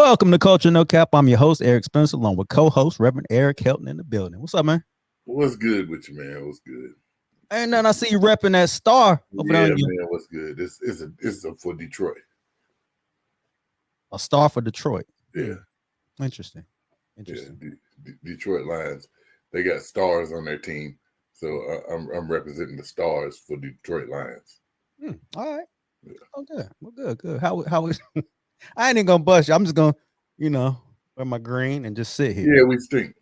Welcome to Culture No Cap. I'm your host, Eric Spencer, along with co-host Reverend Eric Helton in the building. What's up, man? What's good with you, man? What's good? Ain't nothing. I see you repping that star over there. Yeah, man. What's good? This is for Detroit. A star for Detroit. Yeah. Interesting. Yeah, Detroit Lions. They got stars on their team, so I'm representing the stars for Detroit Lions. All right. Yeah. Oh, good. Well, good. How is? I ain't even gonna bust you. I'm just gonna, wear my green and just sit here. Yeah, we stink.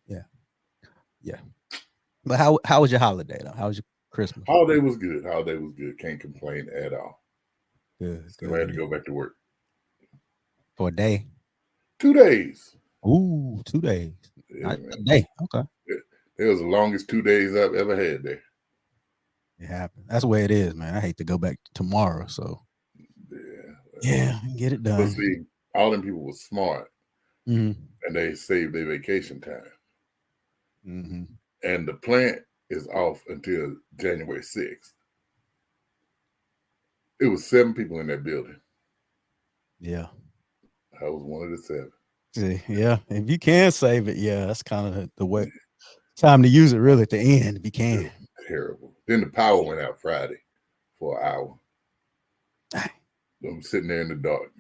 Yeah. But how was your holiday though? How was your Christmas? Holiday was good. Can't complain at all. Good. So I had to go back to work for a day. 2 days. Ooh, 2 days. Yeah, a day. Okay. It was the longest 2 days I've ever had there. It happened. That's the way it is, man. I hate to go back tomorrow. So yeah, get it done. But see, all them people were smart, and they saved their vacation time. And the plant is off until January 6th. It was 7 people in that building. Yeah. I was one of the 7. See, yeah. If you can save it, that's kind of the way. Time to use it really at the end if you can. Terrible. Then the power went out Friday for an hour. I'm sitting there in the dark.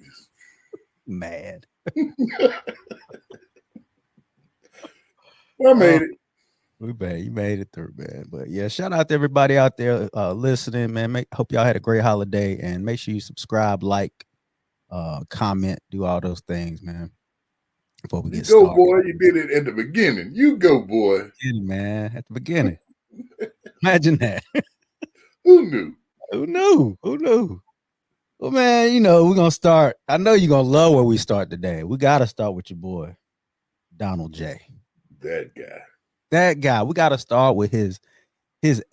Mad. Well, I made it. You made it through, man. But yeah, shout out to everybody out there listening, man. Hope y'all had a great holiday, and make sure you subscribe, like, comment, do all those things, man. Before we get started. Go, boy. You did it at the beginning. You go, boy. Man, at the beginning. Imagine that. Who knew? Who knew? Well, man, we're going to start. I know you're going to love where we start today. We got to start with your boy, Donald J. That guy. We got to start with his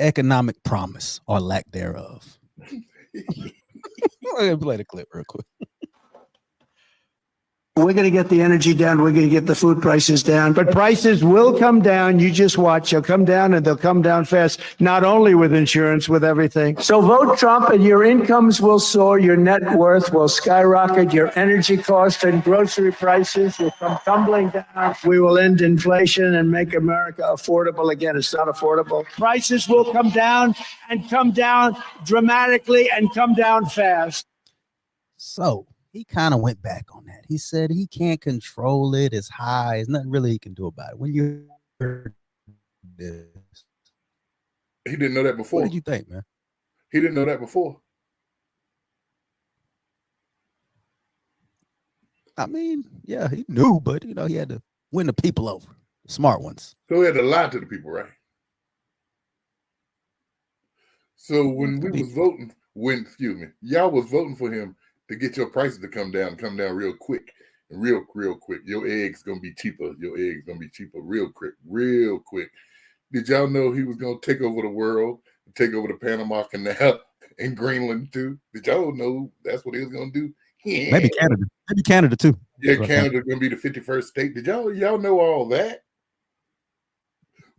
economic promise or lack thereof. Let me play the clip real quick. We're going to get the energy down. We're going to get the food prices down. But prices will come down. You just watch. They'll come down, and they'll come down fast, not only with insurance, with everything. So vote Trump, and your incomes will soar. Your net worth will skyrocket. Your energy costs and grocery prices will come tumbling down. We will end inflation and make America affordable again. It's not affordable. Prices will come down and come down dramatically and come down fast. So he kind of went back on that. He said he can't control it. It's high. There's nothing really he can do about it. When you heard this, he didn't know that before. What did you think, man? He didn't know that before. I mean, yeah, he knew, but he had to win the people over, the smart ones. So he had to lie to the people, right? So when we was voting, y'all was voting for him to get your prices to come down real quick. And real quick. Your eggs gonna be cheaper. Real quick. Did y'all know he was gonna take over the world, take over the Panama Canal and Greenland too? Did y'all know that's what he was gonna do? Yeah. Maybe Canada too. Yeah, Canada's gonna be the 51st state. Did y'all know all that?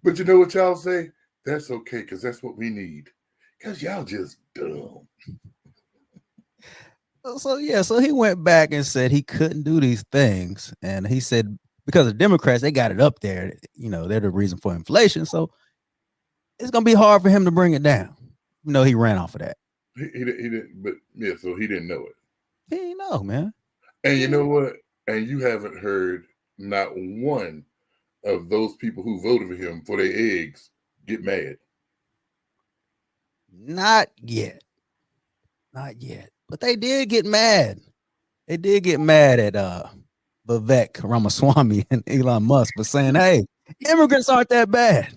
But you know what y'all say? That's okay, because that's what we need. Because y'all just dumb. So he went back and said he couldn't do these things. And he said, because the Democrats, they got it up there, they're the reason for inflation. So it's going to be hard for him to bring it down. He ran off of that. He didn't, but yeah, so he didn't know it. He didn't know, man. And you know what? And you haven't heard not one of those people who voted for him for their eggs get mad. Not yet. But they did get mad. They did get mad at Vivek Ramaswamy and Elon Musk for saying, hey, immigrants aren't that bad.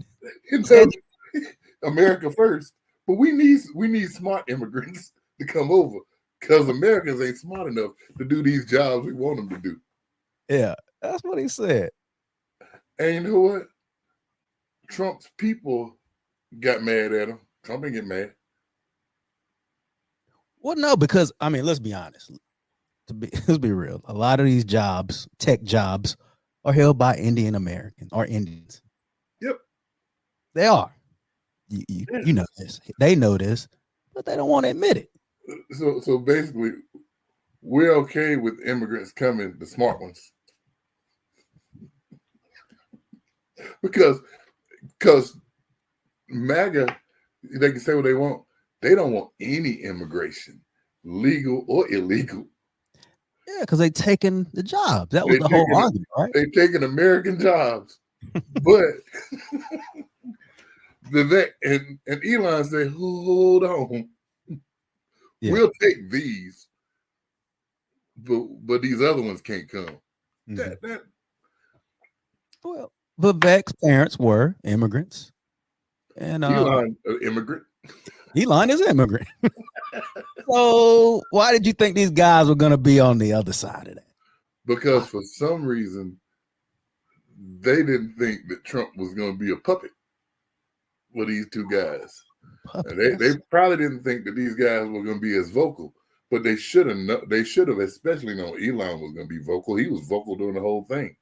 America first. But we need smart immigrants to come over, because Americans ain't smart enough to do these jobs we want them to do. Yeah, that's what he said. And you know what? Trump's people got mad at him. Trump didn't get mad. Well, no, because let's be honest. Let's be real. A lot of these jobs, tech jobs, are held by Indian Americans or Indians. Yep, they are. You know this. They know this, but they don't want to admit it. So basically, we're okay with immigrants coming, the smart ones, because MAGA, they can say what they want. They don't want any immigration, legal or illegal. Yeah, because they taking the jobs. That was They the whole taking argument, right? they taking American jobs, but Vivek and Elon say, hold on, Yeah. we'll take these, but these other ones can't come. Mhm. That Well, Vivek's parents were immigrants, and Elon, an immigrant. Elon is an immigrant. So why did you think these guys were going to be on the other side of that? Because for some reason, they didn't think that Trump was going to be a puppet for these two guys. And they probably didn't think that these guys were going to be as vocal, but they should have. They should have, especially known Elon was going to be vocal. He was vocal during the whole thing.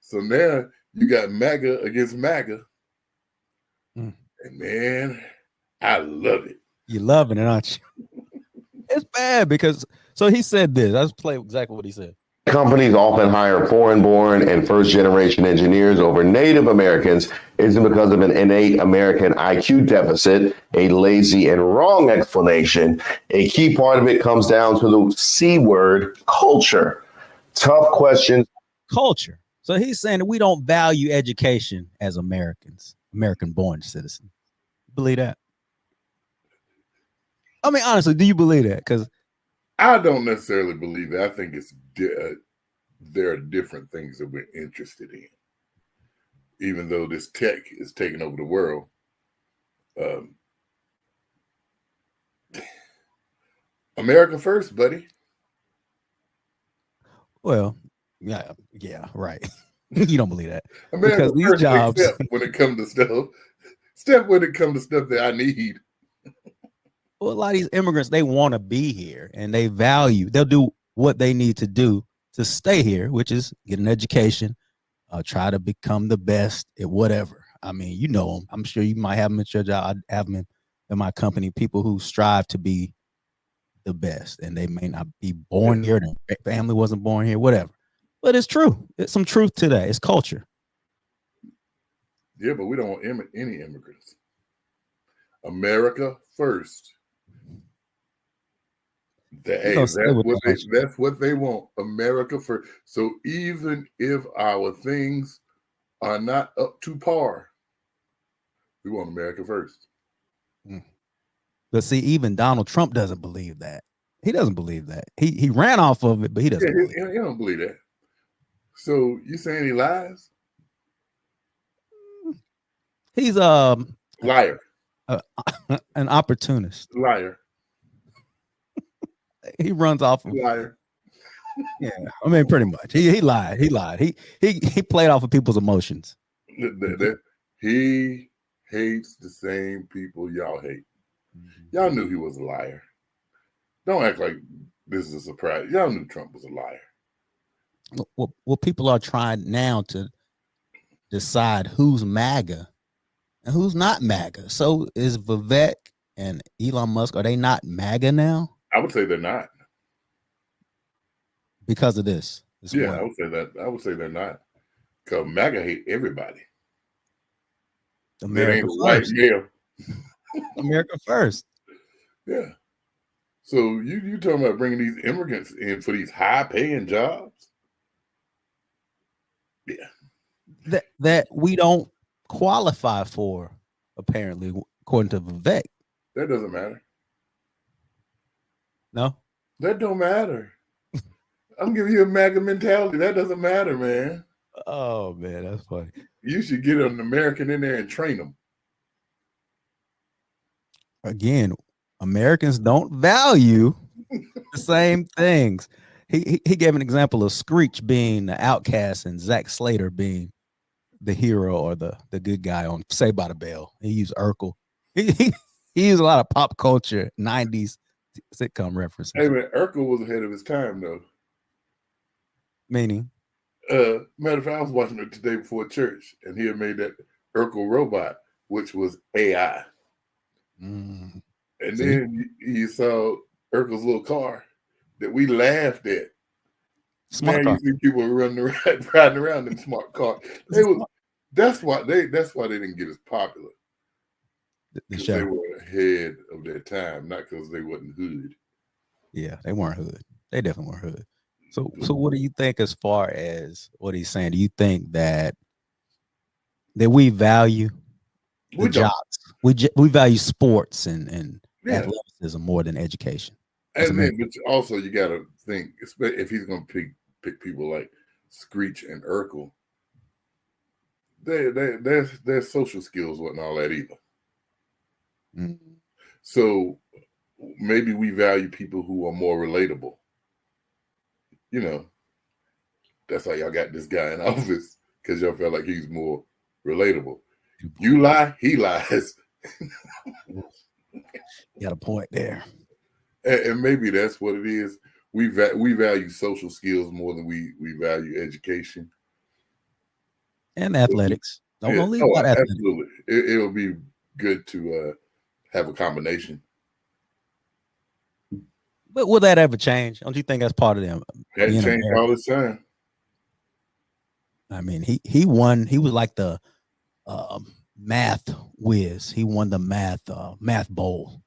So now you got MAGA against MAGA, and man, I love it. You're loving it, aren't you? It's bad because so he said this. Let's play exactly what he said. Companies often hire foreign-born and first-generation engineers over Native Americans isn't because of an innate American IQ deficit, a lazy and wrong explanation. A key part of it comes down to the C word, culture. Tough questions. Culture. So he's saying that we don't value education as Americans, American-born citizens. Believe that? I mean, honestly, do you believe that? Because I don't necessarily believe it. I think it's there are different things that we're interested in. Even though this tech is taking over the world, America first, buddy. well, yeah, right. You don't believe that America because these first, jobs, except when it comes to stuff that I need. well, a lot of these immigrants, they want to be here and they'll do what they need to do to stay here, which is get an education, try to become the best at whatever. I mean, you know them. I'm sure you might have them at your job. I have them in my company, people who strive to be the best, and they may not be born here, their family wasn't born here, whatever. But it's true. It's some truth to that. It's culture. Yeah, but we don't want any immigrants. America first. That's what they want. America first. So even if our things are not up to par, we want America first. But see, even Donald Trump doesn't believe that. He doesn't believe that. He ran off of it, but he doesn't. He don't believe that. So you saying he lies? He's liar, an opportunist. Liar. He runs off of liar. Yeah, I mean, pretty much. He lied. He lied. He played off of people's emotions. He hates the same people y'all hate. Y'all knew he was a liar. Don't act like this is a surprise. Y'all knew Trump was a liar. Well, people are trying now to decide who's MAGA and who's not MAGA. So is Vivek and Elon Musk, are they not MAGA now? I would say they're not. Because of this. Yeah, I would say that. I would say they're not. Because MAGA hate everybody. America first. Yeah. America first. Yeah. So you talking about bringing these immigrants in for these high-paying jobs? Yeah. That we don't qualify for, apparently, according to Vivek. That doesn't matter. No? That don't matter. I'm giving you a MAGA mentality. That doesn't matter, man. Oh, man, that's funny. You should get an American in there and train them. Again, Americans don't value the same things. He gave an example of Screech being the outcast and Zack Slater being the hero or the good guy on Saved by the Bell. He used Urkel. He used a lot of pop culture 90s sitcom references. Hey man, Urkel was ahead of his time though. Meaning? Matter of fact, I was watching it today before church, and he had made that Urkel robot, which was AI. And then you saw Urkel's little car that we laughed at. Smart Now car. you see people riding around in smart car. That's why they didn't get as popular. The Because show. they were ahead of their time, not because they wasn't hood. Yeah, they weren't hood. They definitely weren't hood. So what do you think as far as what he's saying? Do you think that we value the We don't. jobs? We value sports and Yeah. athleticism more than education. And then, but also you got to think, if he's going to pick people like Screech and Urkel, their social skills wasn't all that either. Mm-hmm. So maybe we value people who are more relatable. You know, that's how y'all got this guy in office, because y'all felt like he's more relatable. You lie, he lies. You got a point there. And maybe that's what it is. We value social skills more than we value education And athletics. Don't leave out athletics. Absolutely. It'll be good to have a combination. But will that ever change? Don't you think that's part of them? Hadn't changed all this time. I mean, he won. He was like the math whiz. He won the math bowl.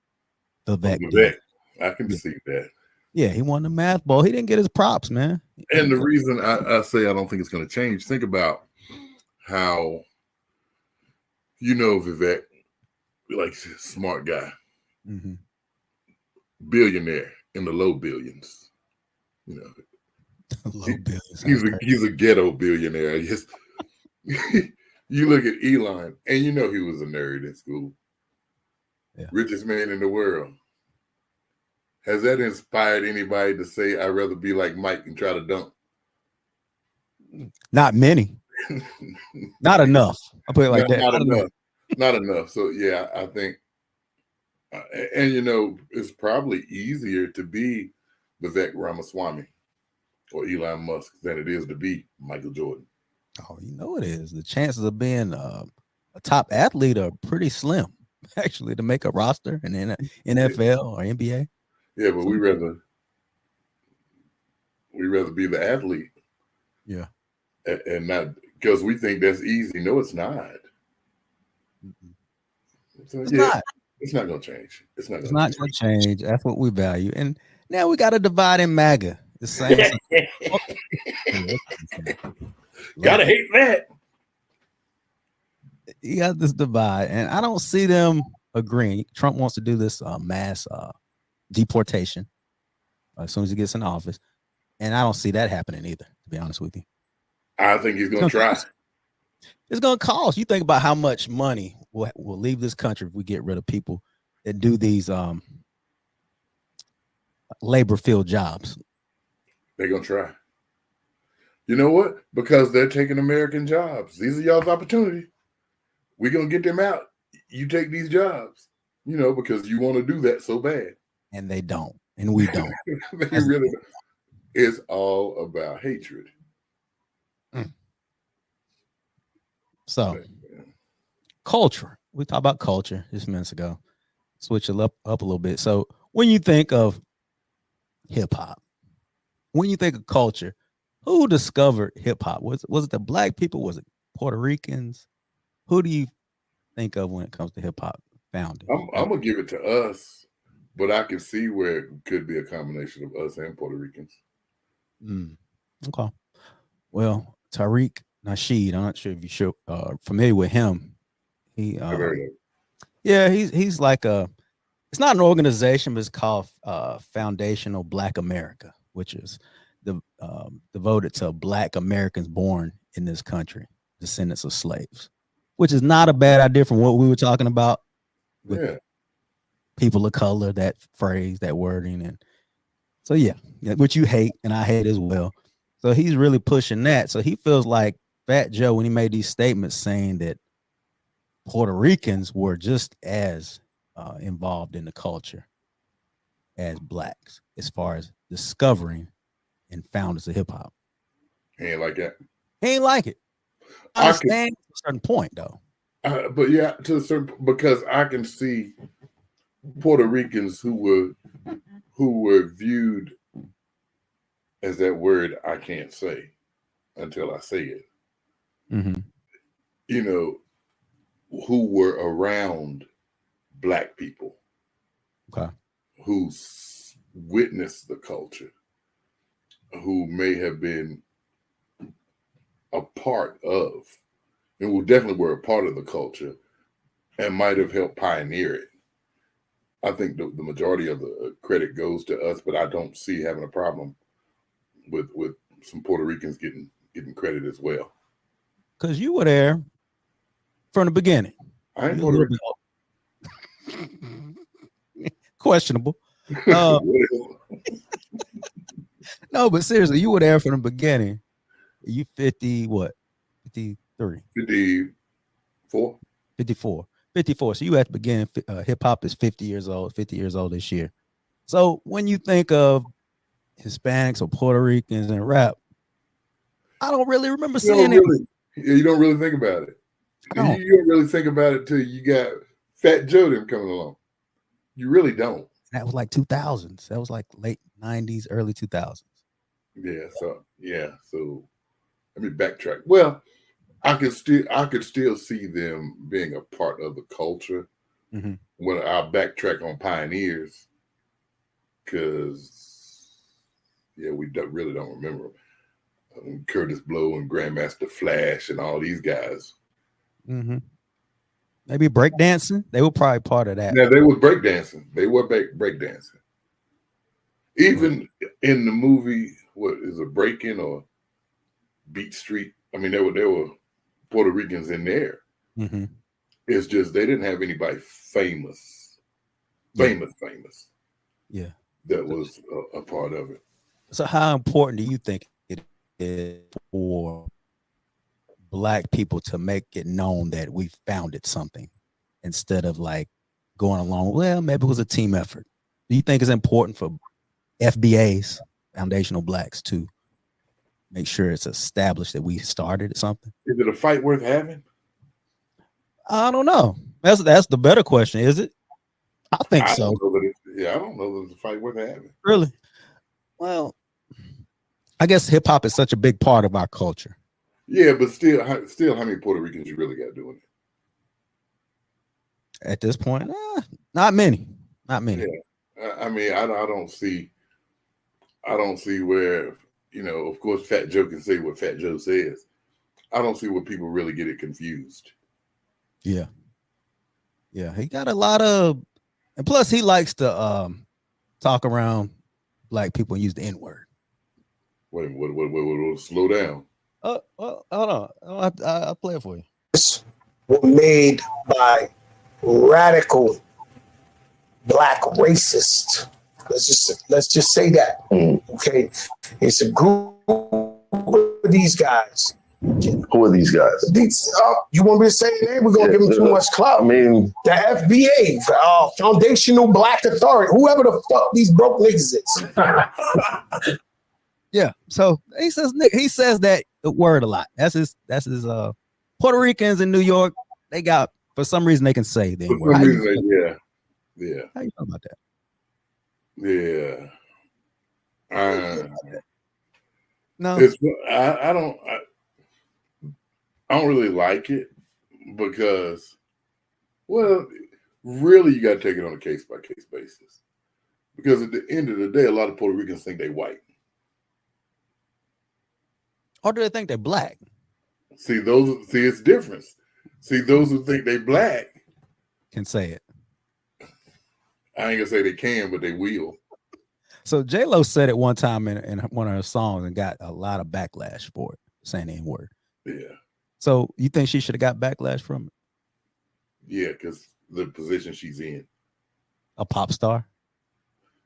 Vivek. I can see that. Yeah, he won the math bowl. He didn't get his props, man. And the reason I say I don't think it's going to change, think about how, Vivek, like smart guy, billionaire in the low billions, low billions. He's a ghetto billionaire. Yes. You look at Elon, and he was a nerd in school. Yeah. Richest man in the world. Has that inspired anybody to say, I'd rather be like Mike and try to dunk? Not many. Not enough. I'll put it like that. Not enough. Not enough. So, yeah, I think, and it's probably easier to be Vivek Ramaswamy or Elon Musk than it is to be Michael Jordan. Oh, it is. The chances of being a top athlete are pretty slim, actually, to make a roster in the NFL or NBA. Yeah, but we rather be the athlete. Yeah. And not because we think that's easy. No, it's not. So, it's not. It's not going to change. It's not going to change. That's what we value. And now we got a divide in MAGA. The same. Gotta hate that. You got this divide, and I don't see them agreeing. Trump wants to do this mass deportation as soon as he gets in office, and I don't see that happening either, to be honest with you. I think he's going to try. It's going to cost. You think about how much money will leave this country if we get rid of people that do these labor field jobs. They're going to try. You know what? Because they're taking American jobs. These are y'all's opportunity. We're going to get them out. You take these jobs, because you want to do that so bad. And they don't. And we don't. They really don't. It's all about hatred. So, culture. We talked about culture just minutes ago. Switch it up a little bit. So, when you think of hip hop, when you think of culture, who discovered hip hop? Was it the black people? Was it Puerto Ricans? Who do you think of when it comes to hip hop founding? I'm gonna give it to us, but I can see where it could be a combination of us and Puerto Ricans. Okay. Well, Tariq Nasheed, I'm not sure if you're familiar with him. He's like it's not an organization, but it's called Foundational Black America, which is devoted to Black Americans born in this country, descendants of slaves, which is not a bad idea from what we were talking about with people of color, that phrase, that wording. And so, which you hate and I hate as well. So he's really pushing that. So he feels like Fat Joe, when he made these statements saying that Puerto Ricans were just as involved in the culture as blacks, as far as discovering and founders of hip hop. He ain't like that. He ain't like it. I understand to a certain point, though. But to a certain, because I can see Puerto Ricans who were viewed as that word I can't say until I say it. Mm-hmm. You know, who were around Black people, Okay. who witnessed the culture, who may have been a part of, and who definitely were a part of the culture and might have helped pioneer it. I think the majority of the credit goes to us, but I don't see having a problem with some Puerto Ricans getting credit as well. Because you were there from the beginning. I ain't You're a Puerto little Rican. bit questionable. No, but seriously, you were there from the beginning. You 50, what? 53. 54. 54. 54. So you at the beginning, hip hop is 50 years old this year. So when you think of Hispanics or Puerto Ricans and rap, I don't really remember seeing it. You don't really think about it. You don't really think about it till you got Fat Joe them coming along. You really don't. That was like 2000s. That was like late 90s, early 2000s. Yeah. So let me backtrack. Well, I could still see them being a part of the culture. Mm-hmm. When I'll backtrack on pioneers, because we really don't remember them. Curtis Blow and Grandmaster Flash and all these guys. Mm-hmm. Maybe breakdancing. They were probably part of that. Yeah, they were breakdancing. They were breakdancing. Even in the movie, what is a Breakin' or Beat Street? I mean, there were Puerto Ricans in there. Mm-hmm. It's just they didn't have anybody famous. Yeah, that was a part of it. So how important do you think it is for Black people to make it known that we founded something instead of like going along, well, maybe it was a team effort? Do you think it's important for FBAs, foundational Blacks, to make sure it's established that we started something? Is it a fight worth having? I don't know. That's the better question, is it? I think so. I don't know that it's a fight worth having. Really? Well, I guess hip hop is such a big part of our culture. Yeah, but still, how many Puerto Ricans you really got doing it? At this point, not many. Not many. Yeah. I mean, I don't see where, of course, Fat Joe can say what Fat Joe says. I don't see where people really get it confused. Yeah. Yeah, he got a lot of, and plus he likes to talk around Black people and use the N-word. Wait, what, slow down. Well, hold on. I'll play it for you. Were made by radical Black racists. Let's just say that. Okay, it's a group of these guys. Who are these guys? You want me to say their name? We're gonna give them too much clout. I mean, the FBA, Foundational Black Authority, whoever the fuck these broke niggas is. Yeah. So he says that the word a lot. That's his Puerto Ricans in New York. They got, for some reason, they can say the word. Yeah. How you know about that? Yeah. No. I don't really like it because, well, really you got to take it on a case-by-case basis. Because at the end of the day, a lot of Puerto Ricans think they white. Or do they think they're Black? See, it's difference. See, those who think they Black can say it. I ain't gonna say they can, but they will. So J-Lo said it one time in one of her songs and got a lot of backlash for it, saying the N-word. Yeah. So you think she should have got backlash from it? Yeah, because the position she's in. A pop star?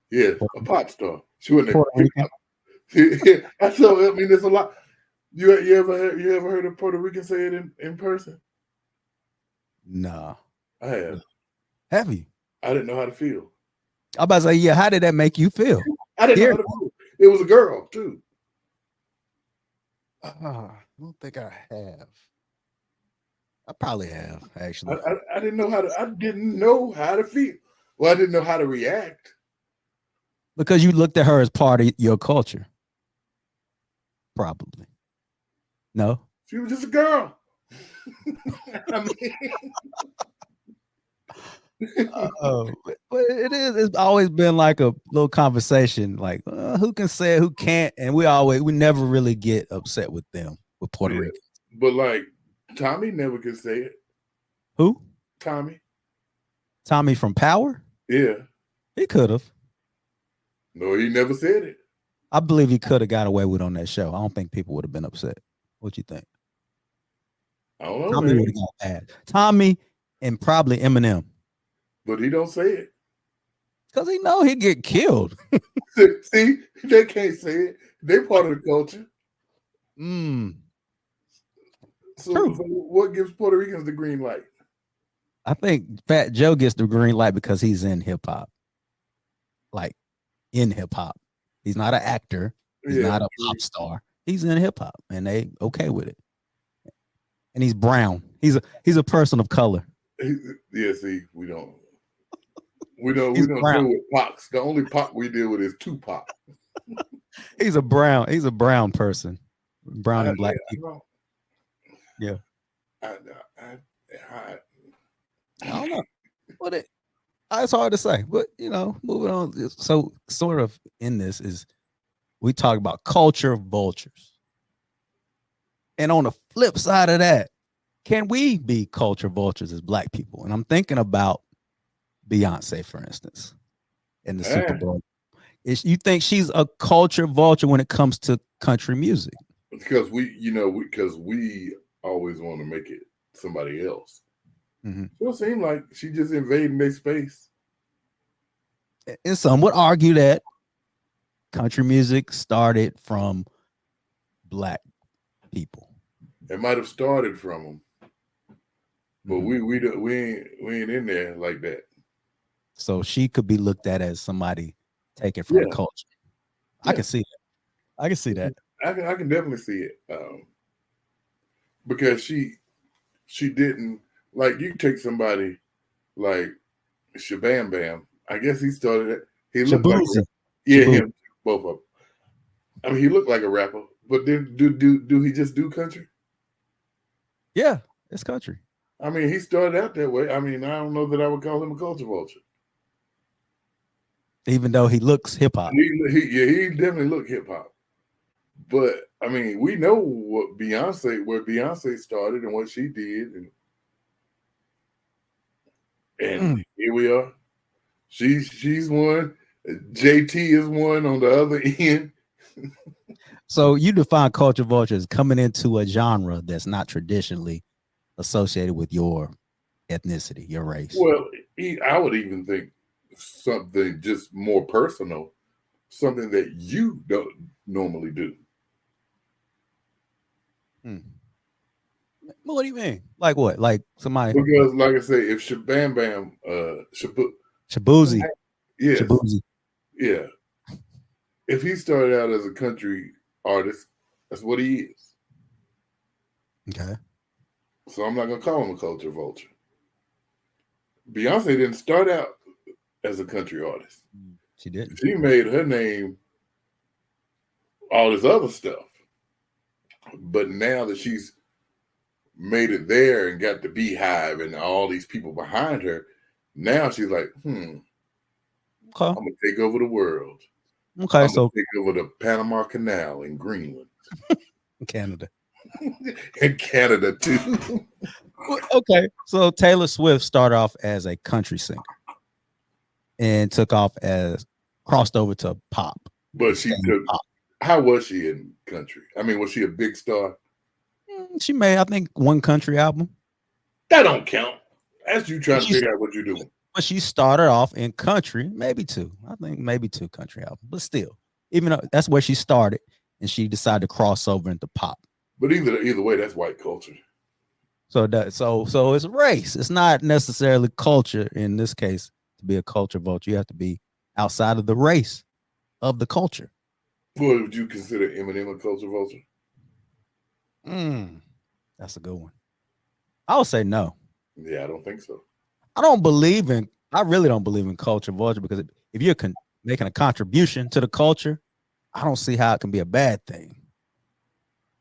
Yeah, a pop star. She wasn't there's a lot. You ever heard a Puerto Rican say it in person? No. I have. Have you? I didn't know how to feel. I'm about to say, yeah, how did that make you feel? I didn't know how to feel. It was a girl, too. I don't think I have. I probably have, actually. I didn't know how to feel. Well, I didn't know how to react. Because you looked at her as part of your culture. Probably. No? She was just a girl. I mean, but it's always been like a little conversation, like who can say it, who can't, and we never really get upset with them, with Puerto Rican. But like Tommy never could say it. Who? Tommy from Power? Yeah. He could have. No, he never said it. I believe he could have got away with it on that show. I don't think people would have been upset. What you think? I don't know. Tommy would have got bad. Tommy and probably Eminem. But he don't say it. Because he know he'd get killed. See, they can't say it. They part of the culture. So what gives Puerto Ricans the green light? I think Fat Joe gets the green light because he's in hip hop. Like in hip hop. He's not an actor. He's not a pop star. He's in hip hop and they okay with it. And he's brown. He's a person of color. See, we don't deal with Pox. The only Pac we deal with is Tupac. He's a brown person. Brown and black people. Yeah. I don't know. But it's hard to say. But moving on. So sort of in this is we talk about culture vultures. And on the flip side of that, can we be culture vultures as black people? And I'm thinking about Beyonce, for instance, in the Super Bowl. You think she's a culture vulture when it comes to country music? Because we always want to make it somebody else. Mm-hmm. So it seems like she just invading their space. And some would argue that country music started from black people. It might have started from them, but we ain't in there like that. So she could be looked at as somebody taken from the culture. Yeah. I can see that. I can see that. I can definitely see it. Because she didn't, like, you take somebody like Shabam Bam. I guess he started it. He looked like him, both of them. I mean, he looked like a rapper, but then do he just do country? Yeah, it's country. I mean, he started out that way. I mean, I don't know that I would call him a culture vulture. Even though he looks hip hop. He definitely looked hip hop. But I mean, we know where Beyonce started and what she did, and here we are. She's one. JT is one on the other end. So you define culture vulture as coming into a genre that's not traditionally associated with your ethnicity, your race. Well, I would even think something just more personal, something that you don't normally do. What do you mean? Like what? Like somebody? Because, like I say, if Shabam Bam, Shabuzi, yes, Shabuzi, yeah, if he started out as a country artist, that's what he is. Okay. So I'm not gonna call him a culture vulture. Beyonce didn't start out as a country artist. She didn't. She made her name all this other stuff. But now that she's made it there and got the Beehive and all these people behind her, now she's like, okay, I'm gonna take over the world. Okay, so take over the Panama Canal in Greenland. Canada. In Canada too. Okay. So Taylor Swift started off as a country singer and crossed over to pop. But how was she in country? I mean, was she a big star? She made, I think, one country album. That don't count. That's you trying to figure out what you're doing. But she started off in country, maybe two. I think maybe two country albums. But still, even though that's where she started, and she decided to cross over into pop. But either way, that's white culture. So it's race. It's not necessarily culture in this case. To be a culture vulture, you have to be outside of the race of the culture. Well, would you consider Eminem a culture vulture? That's a good one. I would say no. Yeah, I don't think so. I don't believe in I really don't believe in culture vulture because if you're making a contribution to the culture, I don't see how it can be a bad thing.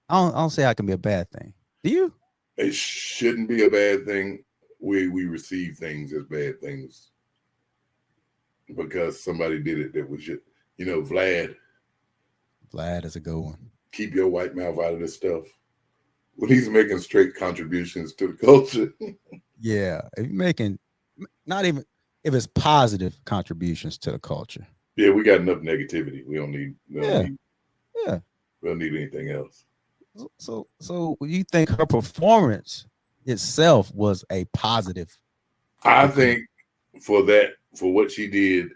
I don't see how it can be a bad thing. Do you? It shouldn't be a bad thing. We receive things as bad things because somebody did it that was just, Vlad is a good one. Keep your white mouth out of this stuff. When he's making straight contributions to the culture. Yeah, if you're making not even if it's positive contributions to the culture. Yeah, we got enough negativity. We don't need anything else. So you think her performance itself was a positive? I think for what she did,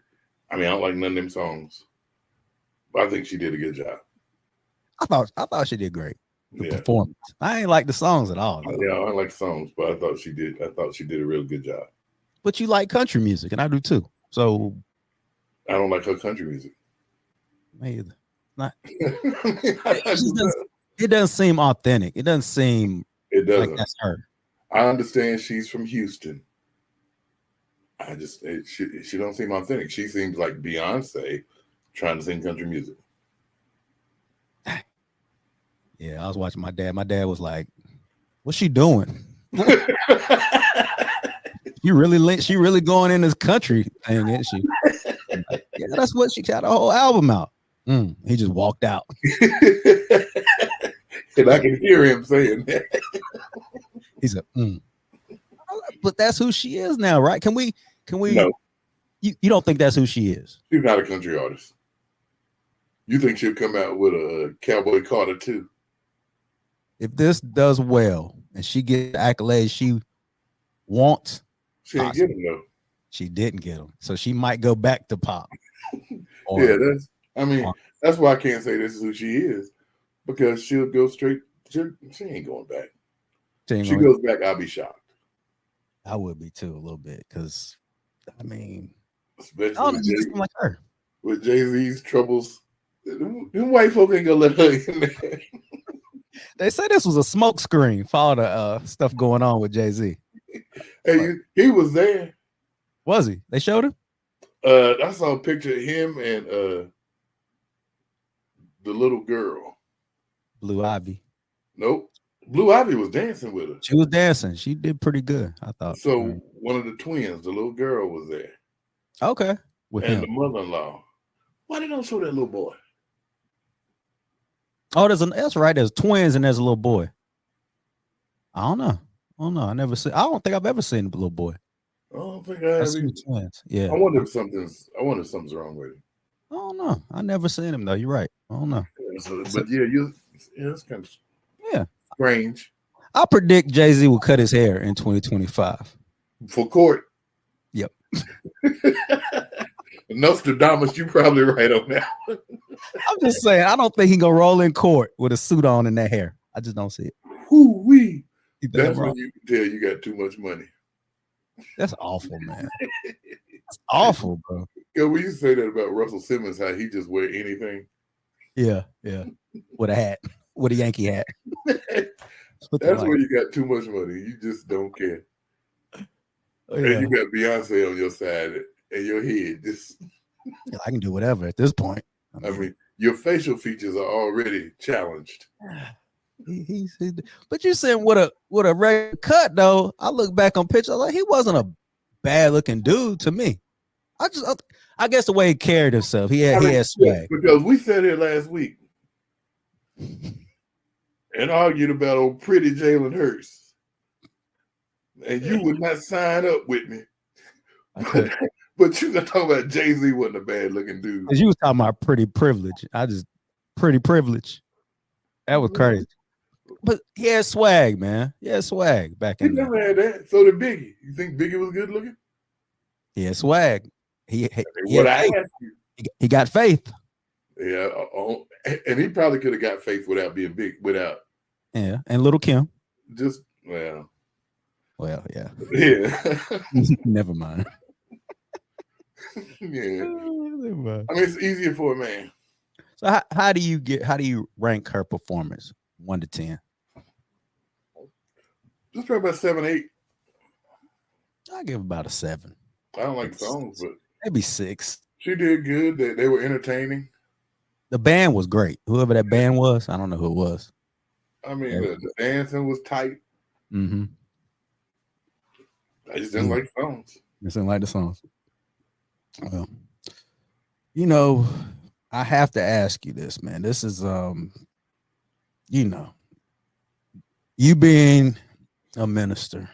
I don't like none of them songs, but I think she did a good job. I thought she did great. The Yeah. performance. I ain't like the songs at all. Though. Yeah, I don't like songs, but I thought she did a real good job. But you like country music, and I do too. So I don't like her country music. Me either. Not. It doesn't seem authentic. It doesn't seem like that's her. I understand she's from Houston. She don't seem authentic. She seems like Beyonce trying to sing country music. Yeah, I was watching my dad. My dad was like, "What's she doing? She really going in this country thing, isn't she?" Like, yeah, that's what she got a whole album out. He just walked out. And I can hear him saying that. He said, But that's who she is now, right? Can we No. You don't think that's who she is? She's not a country artist. You think she'll come out with a Cowboy Carter too? If this does well and she gets the accolades she wants, she ain't get them though. She didn't get them, so she might go back to pop. That's why I can't say this is who she is, because she'll go straight. She ain't going back. She goes back, I'll be shocked. I would be too a little bit, because especially with her. With Jay-Z's troubles, them white folk ain't gonna let her in there. They say this was a smoke screen for all the stuff going on with Jay-Z. Hey, he was there. Was he? They showed him? I saw a picture of him and the little girl. Blue Ivy. Nope. Blue Ivy was dancing with her. She was dancing. She did pretty good, I thought. So one of the twins, the little girl, was there. Okay. With and him. The mother-in-law. Why they don't show that little boy? Oh, that's right. There's twins and there's a little boy. I don't know. I don't think I've ever seen the little boy. I don't think I have seen twins. Yeah. I wonder if something's wrong with him. I don't know. I never seen him though. You're right. I don't know. It's kind of strange. I predict Jay-Z will cut his hair in 2025. For court. Yep. Nostradamus, you probably right on that. I'm just saying, I don't think he gonna roll in court with a suit on and that hair. I just don't see it. Whoo-wee. That's when you can tell you got too much money. That's awful, man. That's awful, bro. Yeah, we used to say that about Russell Simmons, how he just wear anything. Yeah. With a hat, with a Yankee hat. That's where you got too much money. You just don't care. Oh, yeah. And you got Beyonce on your side and your head. I can do whatever at this point. I mean, your facial features are already challenged. But you saying with a regular cut though, I look back on pictures, like he wasn't a bad looking dude to me. I guess the way he carried himself, he had swag. Because we sat here last week and argued about old pretty Jalen Hurts, and you would not sign up with me. But you were talking about Jay-Z wasn't a bad looking dude. Because you was talking about pretty privilege. Pretty privilege. That was crazy. But he had swag, man. He had swag back in. He never had that. So did Biggie. You think Biggie was good looking? He had swag. He got faith. Yeah, and he probably could have got faith without being big. Yeah, and Little Kim. Yeah. Yeah. Never mind. Yeah. I mean, it's easier for a man. So how do you rank her performance 1 to 10? Just probably about 7, 8. I give about a 7. I don't like the songs, but maybe 6. she did good. They were entertaining. The band was great. Whoever that band was, I don't know who it was. I mean, the dancing was tight. Mm-hmm. I just didn't like the songs. Just didn't like the songs. Well, you know, I have to ask you this, man. This is, you know, you being a minister,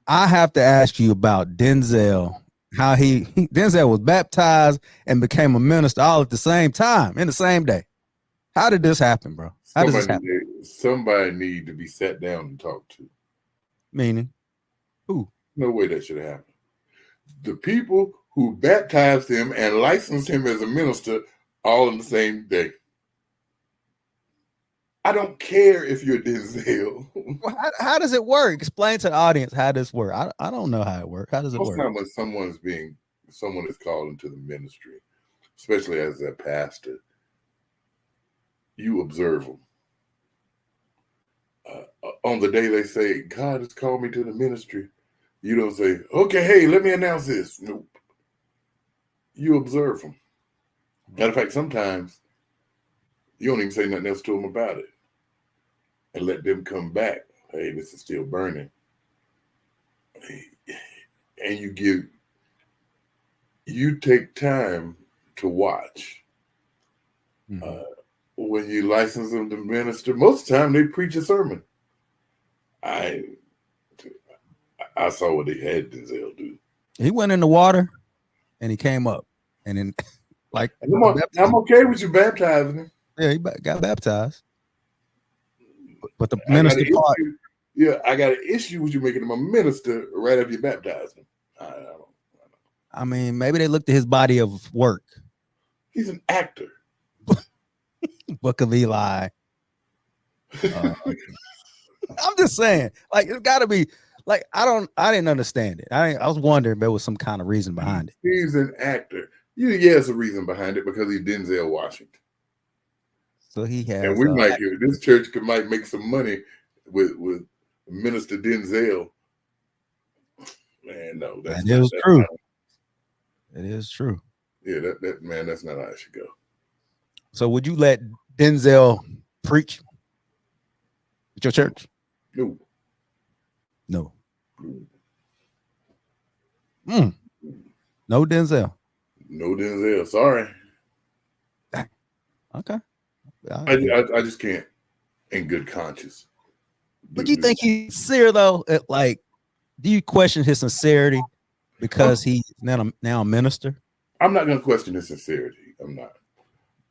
I have to ask you about Denzel. How Denzel was baptized and became a minister all at the same time in the same day. How did this happen, bro? How does this happen? Somebody need to be sat down and talked to. Meaning, who? No way that should have happened. The people who baptized him and licensed him as a minister all in the same day. I don't care if you're Denzel. Well, how does it work? Explain to the audience how this works. I don't know how it works. How does it Most work? time when someone is called into the ministry, especially as a pastor, you observe them. On the day they say, God has called me to the ministry, you don't say, okay, hey, let me announce this. Nope. You observe them. Matter of fact, sometimes you don't even say nothing else to them about it and let them come back. Hey, this is still burning. And you take time to watch. Mm-hmm. When you license them to minister, most of the time they preach a sermon. I saw what they had Denzel do. He went in the water and he came up. And then, like, I'm okay with you baptizing him. Yeah, he got baptized. But the minister part. I got an issue with you making him a minister right after you baptize him. I mean, maybe they looked at his body of work. He's an actor. Book of Eli. I'm just saying, like, it's got to be like I didn't understand it. I was wondering if there was some kind of reason behind it. He's an actor. There's a reason behind it because he's Denzel Washington. So he has, and we might hear this church might make some money with Minister Denzel. Man, no, that is true. It is true. Yeah, that's not how it should go. So would you let Denzel preach at your church? No. No. No Denzel. No Denzel. Sorry. Okay. I just can't in good conscience. But you think he's sincere though? Like, do you question his sincerity because he's now a minister? I'm not gonna question his sincerity. I'm not.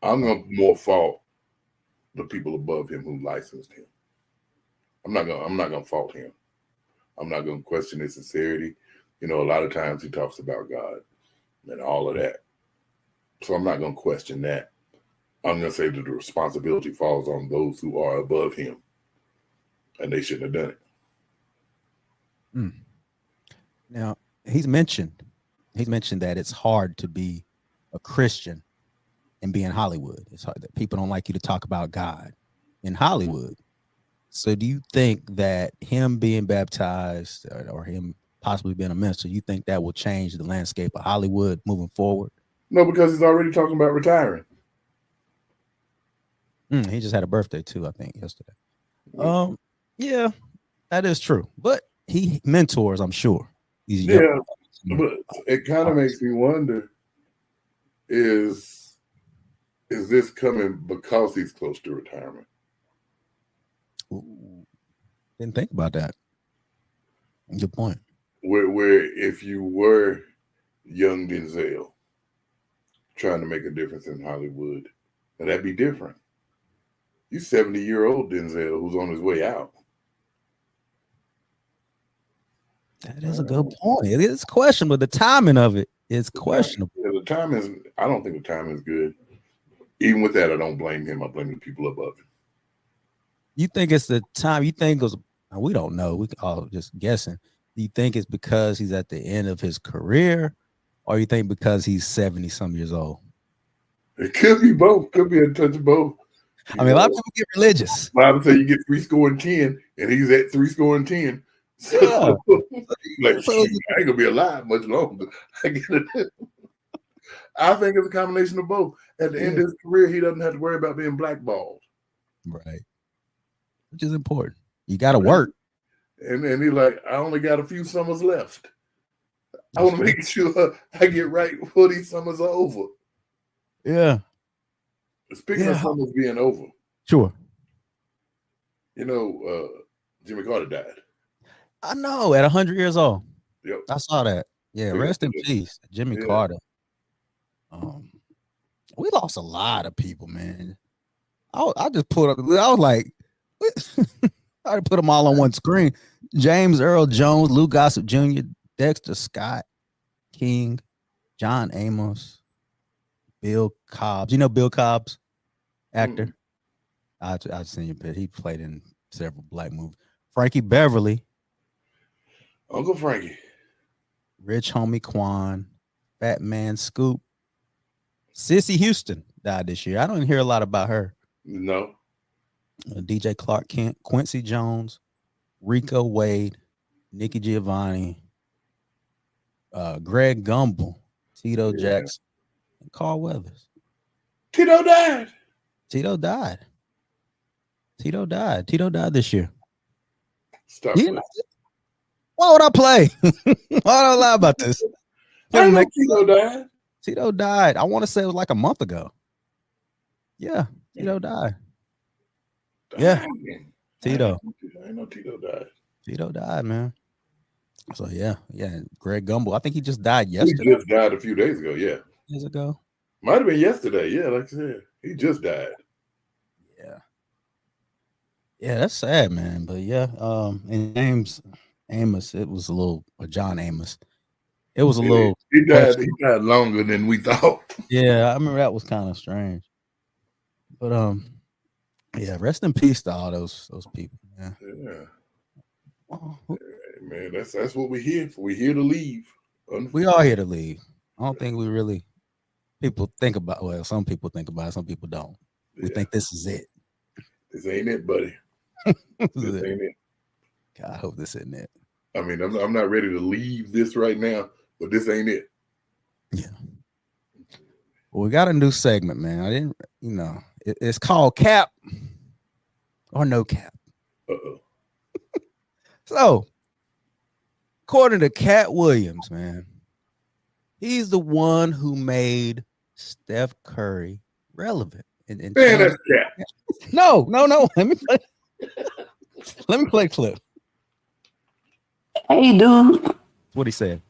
I'm gonna more fault the people above him who licensed him. I'm not gonna fault him. I'm not gonna question his sincerity. A lot of times he talks about God and all of that. So I'm not gonna question that. I'm gonna say that the responsibility falls on those who are above him, and they shouldn't have done it. Now he's mentioned that it's hard to be a Christian and be in Hollywood. It's hard that people don't like you to talk about God in Hollywood. So do you think that him being baptized or him possibly being a minister, you think that will change the landscape of Hollywood moving forward? No, because he's already talking about retiring. He just had a birthday too, I think, yesterday. Yeah, that is true. But he mentors, I'm sure. But it kind of makes me wonder: is this coming because he's close to retirement? Ooh, didn't think about that. Good point. Where if you were young Denzel trying to make a difference in Hollywood, and that'd be different. You 70-year-old Denzel who's on his way out. That is a good point. It is questionable. The timing of it is questionable. The time is. I don't think the time is good. Even with that, I don't blame him. I blame the people above him. You think it's the time? You think it was? We don't know. We all just guessing. Do you think it's because he's at the end of his career, or you think because he's 70-some years old? It could be both. Could be a touch of both. I mean, a lot of people get religious. Bible say you get 70, and 10, and he's at 70. So, Yeah. like, So shoot, I ain't gonna be alive much longer. I get it. I think it's a combination of both. At the end of his career, he doesn't have to worry about being blackballed. right, which is important. You got to work. And he's like, I only got a few summers left. I want to make sure I get right before these summers are over. Yeah. Speaking of summers being over, Sure. you know, Jimmy Carter died. I know, at 100 years old. Yep. I saw that. Yeah, rest in peace, Jimmy Carter. We lost a lot of people, man. I just put up. I was like, I put them all on one screen. James Earl Jones, Lou Gossett Jr., Dexter Scott, King, John Amos, Bill Cobbs. You know Bill Cobbs, actor. I've seen your picture. He played in several black movies. Frankie Beverly, Uncle Frankie, Rich Homie Quan, Fat Man Scoop, Sissy Houston died this year. I don't hear a lot about her. No. DJ Clark Kent, Quincy Jones, Rico Wade, Nikki Giovanni, Greg Gumbel, Tito Jackson, and Carl Weathers. Tito died. Tito died. Tito died this year. Stop. Why would I play? Why would I lie about this? I know Tito died. Tito died. I want to say it was like a month ago. Yeah, Tito died. Yeah, Tito. I know Tito died. Tito died, man. So yeah. Greg Gumbel. I think he just died yesterday. He just died a few days ago. Yeah. Years ago. Might have been yesterday. Yeah, like I said, he just died. Yeah, that's sad, man. But yeah, and James Amos, it was a little, or John Amos. It was a little. He died longer than we thought. Yeah, I remember that was kind of strange. But yeah, rest in peace to all those people. Yeah. Man, that's what we're here for. We're here to leave. We are here to leave. I don't think we really people think about. Well, some people think about it, some people don't. We think this is it. This ain't it, buddy. This ain't it. God, I hope this isn't it. I mean, I'm not ready to leave this right now, but this ain't it. Yeah. Well, we got a new segment, man. I didn't, it's called Cap or No Cap. So, according to Cat Williams, man, he's the one who made Steph Curry relevant. Man, that's Cap. No. Let me play clip. Hey, dude. That's what he said.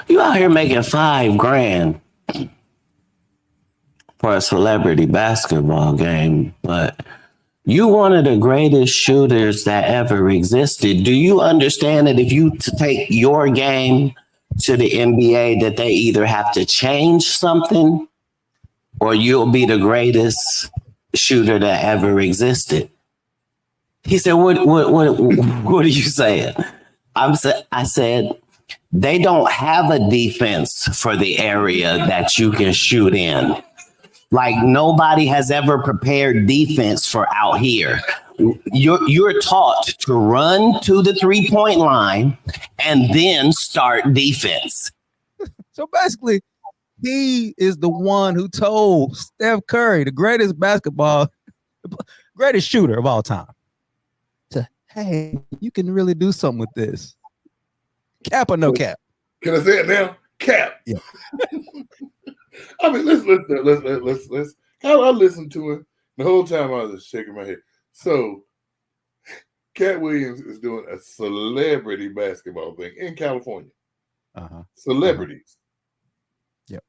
You out here making $5,000 for a celebrity basketball game, but you one of the greatest shooters that ever existed. Do you understand that if you take your game to the NBA, that they either have to change something or you'll be the greatest shooter that ever existed? He said, what are you saying? I said, they don't have a defense for the area that you can shoot in. Like nobody has ever prepared defense for out here. You're taught to run to the 3-point line and then start defense. So basically, he is the one who told Steph Curry, the greatest shooter of all time, to, hey, you can really do something with this. Cap or no cap? Can I say it now? Cap. Yeah. I mean, let's. I listened to it the whole time. I was just shaking my head. So, Cat Williams is doing a celebrity basketball thing in California. Celebrities. Yep.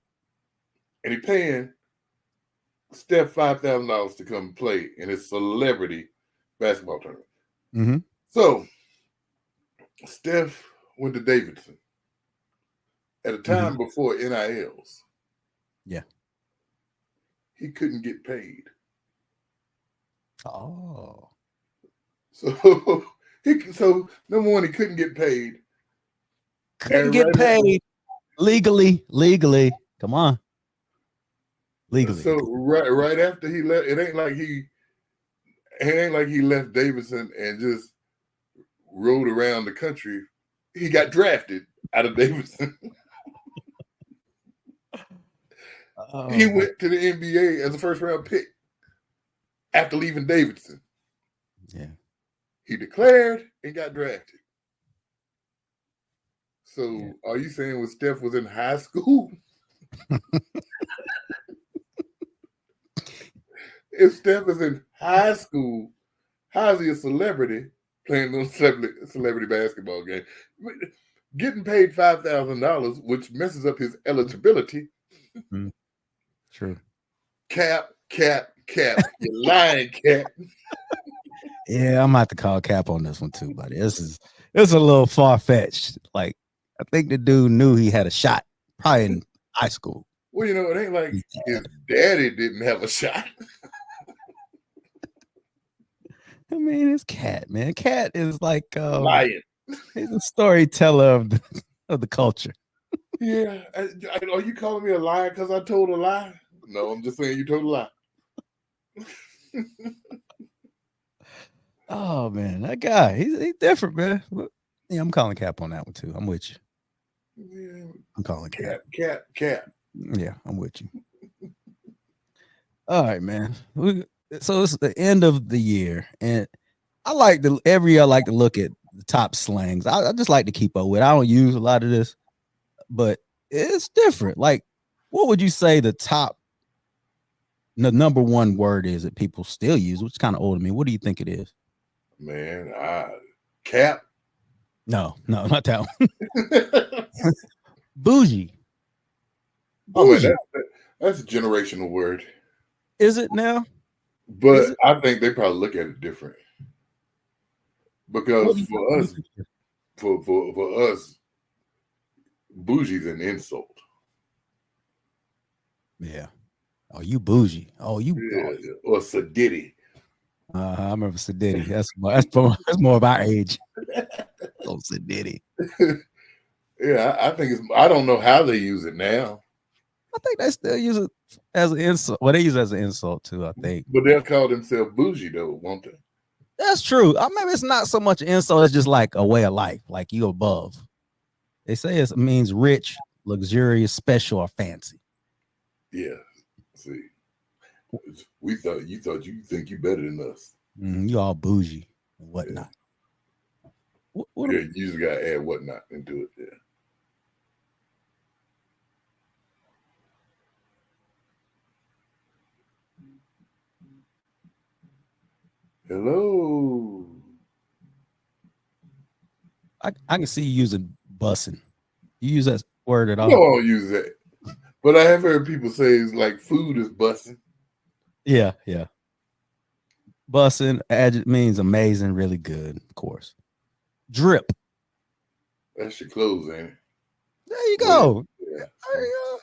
And he paying Steph $5,000 to come play in his celebrity basketball tournament. Mm-hmm. So, Steph went to Davidson at a time before NILs. Yeah. He couldn't get paid. Oh. So number one, he couldn't get paid. Couldn't get paid legally. Come on. Legally. So right after he left, it ain't like he left Davidson and just rode around the country. He got drafted out of Davidson. He went to the NBA as a first round pick after leaving Davidson. Yeah. He declared and got drafted. So are you saying when Steph was in high school? If Steph is in high school, how is he a celebrity playing a celebrity basketball game? Getting paid $5,000, which messes up his eligibility. True. Cap. You're lying, Cap. Yeah, I'm about to call Cap on this one too, buddy. It's a little far fetched. Like, I think the dude knew he had a shot, probably in high school. Well, it ain't like his daddy didn't have a shot. I mean, it's Cat, man. Cat is like lying. He's a storyteller of the culture. Yeah. Are you calling me a liar because I told a lie? No, I'm just saying you told a lie. Oh man, that guy, he's different, man. Yeah, I'm calling Cap on that one too. I'm with you. Yeah. I'm calling Cap. Cap. Yeah, I'm with you. All right, man. So it's the end of the year, and every year I like to look at the top slangs. I just like to keep up with. I don't use a lot of this, but it's different. Like, what would you say the number one word is that people still use, which is kind of old to me? What do you think it is? Man, Cap. No, not that one. Bougie. Oh man, that's a generational word. Is it now? But I think they probably look at it different. Because for us, bougie's an insult. Yeah. Oh, you bougie. Oh, you. Yeah. Or Sadiddy. I remember Sadiddy. That's more of our age. Oh, Sadiddy. Yeah, I think I don't know how they use it now. I think they still use it as an insult. Well, they use it as an insult too, I think. But they'll call themselves bougie though, won't they? That's true. Maybe it's not so much an insult, it's just like a way of life, like you above. They say it means rich, luxurious, special, or fancy. Yeah. See. You think you better than us. You all bougie and whatnot. Yeah. You usually gotta add whatnot into it. Yeah. Hello. I can see you using bussing. You use that word at all? No, I don't use that. But I have heard people say it's like food is bussing. Yeah. Bussing means amazing, really good, of course. Drip. That's your clothes, ain't it? There you go. Yeah. There you go.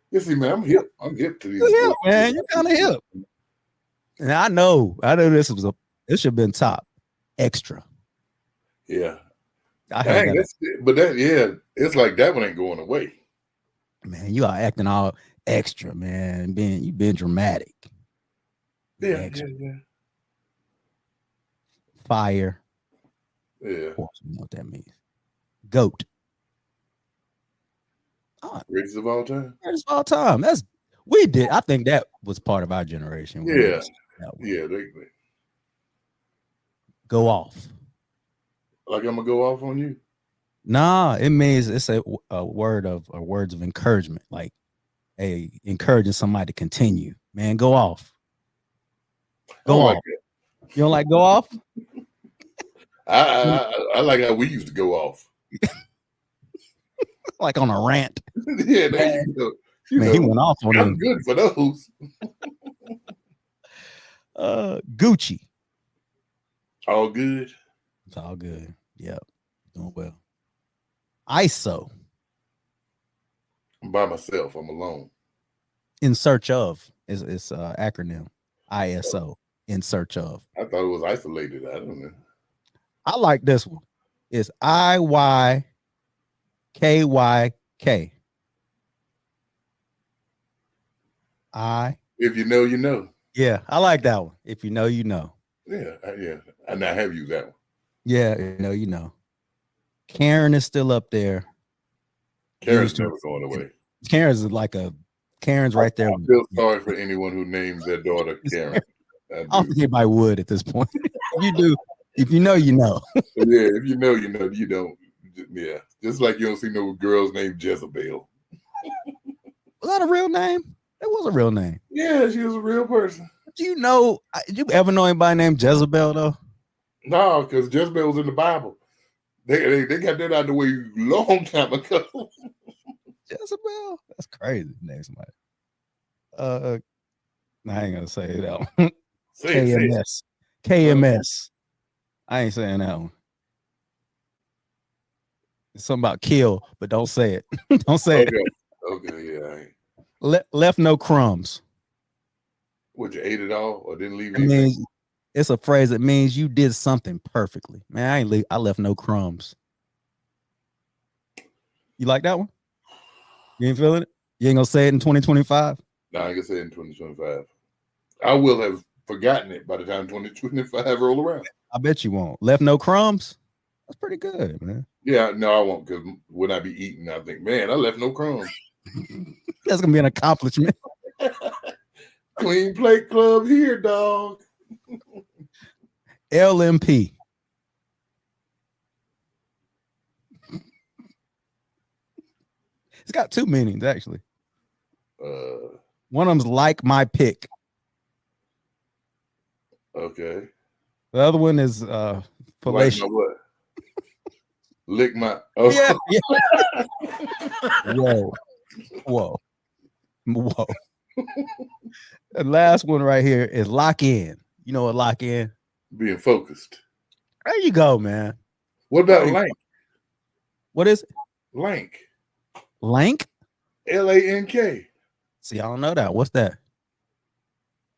You see, man, I'm hip. I'm hip to these. You're hip, man. You're kind of hip. And I know this should have been top. Extra. Yeah. Dang, it's like that one ain't going away. Man, you are acting all extra, man. You've been dramatic. Yeah. Fire. Yeah. Of course, you know what that means. Goat. Greatest of all time. Greatest of all time. I think that was part of our generation. Yeah. They go off. Like I'm gonna go off on you? Nah, it means it's a word of words of encouragement, like encouraging somebody to continue. Man, go off. Go off. You don't like go off? I like how we used to go off. Like on a rant. Yeah, there you go. He went off on I'm good for those. Gucci. All good. It's all good. Yep. Doing well. ISO. I'm by myself. I'm alone. In search of is acronym. ISO. In search of. I thought it was isolated. I don't know. I like this one. It's IYKYK. If you know, you know. Yeah, I like that one. If you know, you know. Yeah. And I have used that one. Yeah, you know. Karen is still up there. Karen's never going away. Karen's like Karen's right there. I feel sorry for anyone who names their daughter Karen. I don't think anybody would at this point. You do. If you know, you know. Yeah, if you know, you know. You don't. Yeah, just like you don't see no girls named Jezebel. Was that a real name? That was a real name. Yeah, she was a real person. Do you know? Did you ever know anybody named Jezebel though? No, because Jezebel was in the Bible. They got that out of the way a long time ago. Jezebel? That's crazy. Name somebody. I ain't gonna say that one. KMS. KMS. I ain't saying that one. It's something about kill, but don't say it. Don't say it. Okay, yeah. Left no crumbs. What, you ate it all or didn't leave I anything? mean, it's a phrase that means you did something perfectly. Man, I left no crumbs. You like that one? You ain't feeling it? You ain't gonna say it in 2025? No, I ain't gonna say it in 2025. I will have forgotten it by the time 2025 roll around. I bet you won't. Left no crumbs? That's pretty good, man. Yeah, no, I won't, because when I be eating, I think, man, I left no crumbs. That's gonna be an accomplishment. Clean plate club here, dog. LMP. It's got two meanings, actually. One of them's like my pick. Okay. The other one is Like fallacious. my what? Lick my. Oh. Yeah. Whoa. The last one right here is lock in. You know what lock in? Being focused. There you go, man. What about lank? What is it? Lank. Lank? L-A-N-K. See, I don't know that. What's that?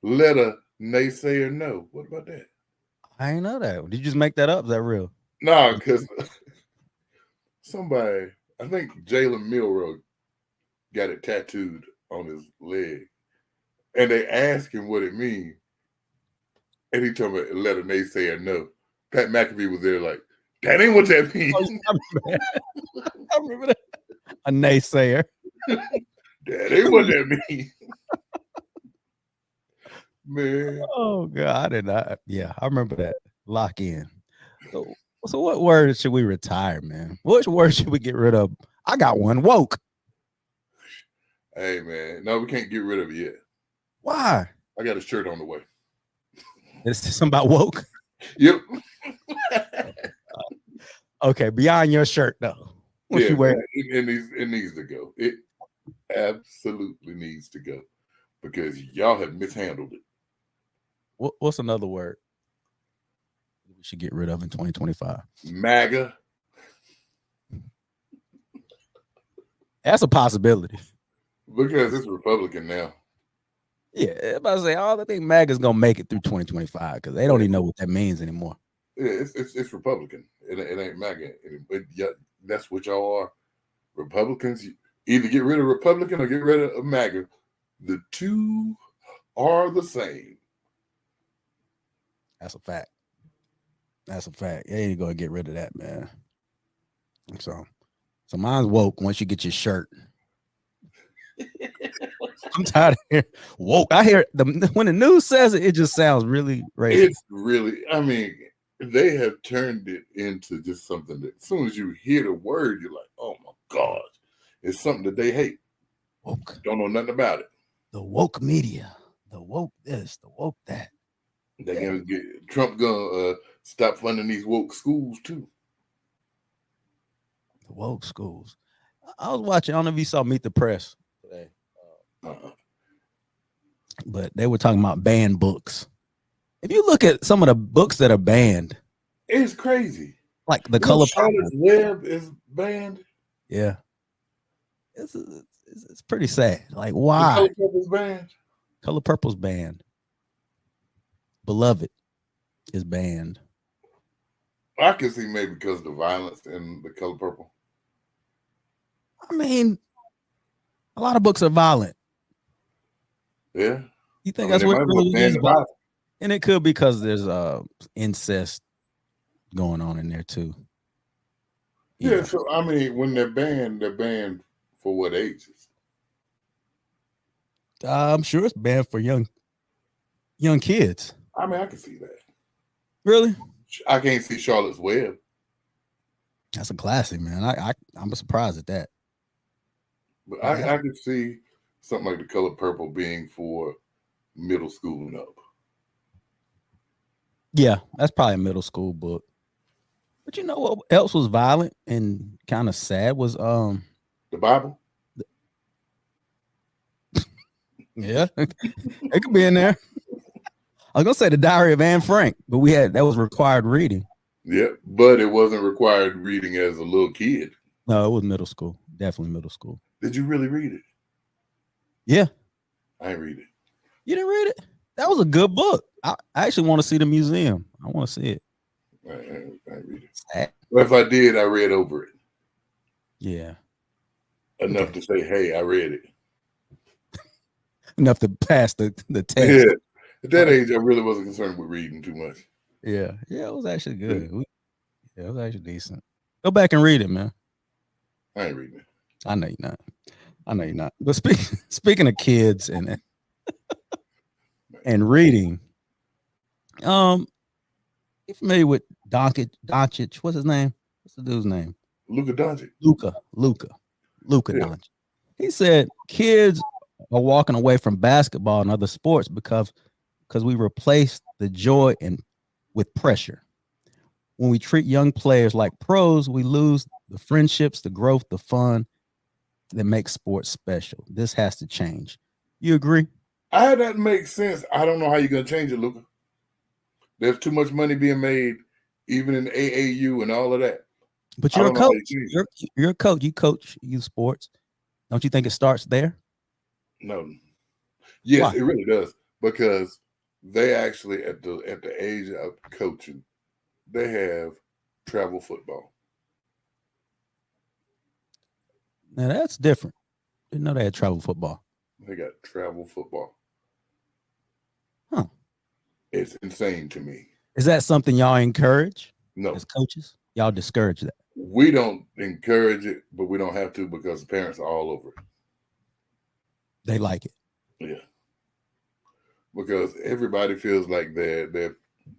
Let a naysayer know. What about that? I ain't know that. Did you just make that up? Is that real? No, because somebody, I think Jalen Milroe got it tattooed on his leg. And they asked him what it means. And he told me, let a naysayer know. Pat McAfee was there like, that ain't what that means. I remember that. A naysayer. That ain't what that means. Man. Oh, God. I did not. Yeah, I remember that. Lock in. So what word should we retire, man? Which word should we get rid of? I got one. Woke. Hey, man. No, we can't get rid of it yet. Why? I got a shirt on the way. It's something about woke. Yep. Okay, beyond your shirt though. What you wear? It needs to go. It absolutely needs to go because y'all have mishandled it. What's another word we should get rid of in 2025? MAGA. That's a possibility. Because it's Republican now. Yeah, I'm about to say, I think MAGA's gonna make it through 2025 because they don't even know what that means anymore. Yeah, it's Republican. It ain't MAGA. That's what y'all are. Republicans. Either get rid of Republican or get rid of MAGA. The two are the same. That's a fact. That's a fact. You ain't gonna get rid of that, man. So mine's woke once you get your shirt. I'm tired of hearing woke. I hear when the news says it, it just sounds really racist. It's really, I mean, they have turned it into just something that as soon as you hear the word, you're like, oh my God. It's something that they hate. Woke. Don't know nothing about it. The woke media. The woke this, the woke that. They're gonna get Trump gonna stop funding these woke schools too. The woke schools. I was watching, I don't know if you saw Meet the Press today. But they were talking about banned books. If you look at some of the books that are banned, it's crazy. Like The Color Charlotte's Web is banned. Yeah, it's pretty sad. Like, why? The Color Purple's banned. Color Purple's banned. Beloved is banned. I can see maybe because of the violence in The Color Purple. I mean, a lot of books are violent. Yeah. You think that's what really is? And it could be because there's incest going on in there too. Yeah, so I mean, when they're banned for what ages? I'm sure it's banned for young kids. I mean, I can see that. Really? I can't see Charlotte's Web. That's a classic, man. I'm surprised at that. But I could see something like The Color Purple being for middle school and up. Yeah, that's probably a middle school book. But you know what else was violent and kind of sad was The Bible. Yeah, it could be in there. I was gonna say The Diary of Anne Frank, but that was required reading. Yeah, but it wasn't required reading as a little kid. No, it was middle school. Definitely middle school. Did you really read it? Yeah. I didn't read it. You didn't read it? That was a good book. I actually want to see the museum. I want to see it. I didn't read it. But if I did, I read over it. Yeah. Enough to say, hey, I read it. Enough to pass the test. Yeah. At that age, I really wasn't concerned with reading too much. Yeah. Yeah, it was actually good. Yeah, it was actually decent. Go back and read it, man. I ain't reading it. I know you're not. But speaking of kids and reading, you familiar with Doncic? What's his name? What's the dude's name? Luka Doncic. Luka Doncic. He said kids are walking away from basketball and other sports because we replace the joy with pressure. When we treat young players like pros, we lose the friendships, the growth, the fun that makes sports special. This has to change. You agree? That makes sense. I don't know how you're going to change it, Luka. There's too much money being made, even in AAU and all of that. But you're a coach. You're a coach. You coach youth sports. Don't you think it starts there? No. Yes, Why? It really does. Because they actually, at the age of coaching, they have travel football. Now that's different. Didn't know they had travel football. They got travel football. Huh. It's insane to me. Is that something y'all encourage? No. As coaches? Y'all discourage that? We don't encourage it, but we don't have to because the parents are all over it. They like it. Yeah. Because everybody feels like they're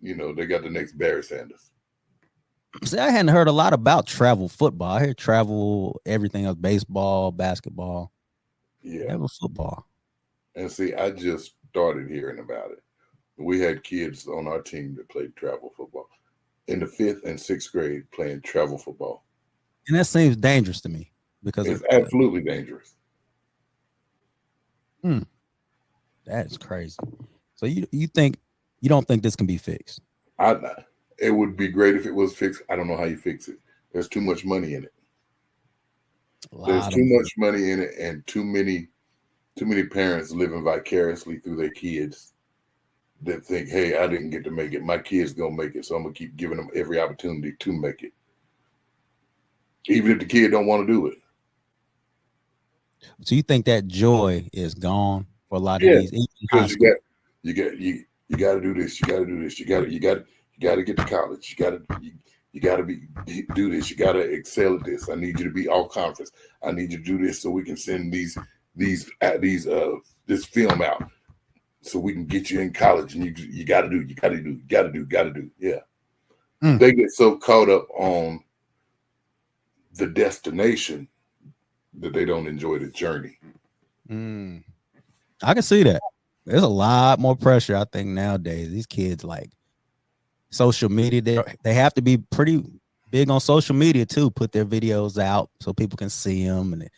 they got the next Barry Sanders. See, I hadn't heard a lot about travel football. I heard travel, everything else, baseball, basketball. Yeah. Travel football. And see, I just started hearing about it. We had kids on our team that played travel football in the 5th and 6th grade playing travel football. And that seems dangerous to me because it's absolutely dangerous. That's crazy. So you don't think this can be fixed? It would be great if it was fixed. I don't know how you fix it. There's too much money in it. There's too much money in it, and too many parents living vicariously through their kids that think, hey, I didn't get to make it. My kid's gonna make it, so I'm gonna keep giving them every opportunity to make it. Even if the kid don't want to do it. So you think that joy is gone for a lot of these? Because you got to do this. You got to do this. You got to get to college. You got to do this. You got to excel at this. I need you to be all conference. I need you to do this so we can send this film out so we can get you in college. And you got to do. Yeah. They get so caught up on the destination that they don't enjoy the journey. I can see that. There's a lot more pressure, I think, nowadays. These kids, like social media, they have to be pretty big on social media too. Put their videos out so people can see them. And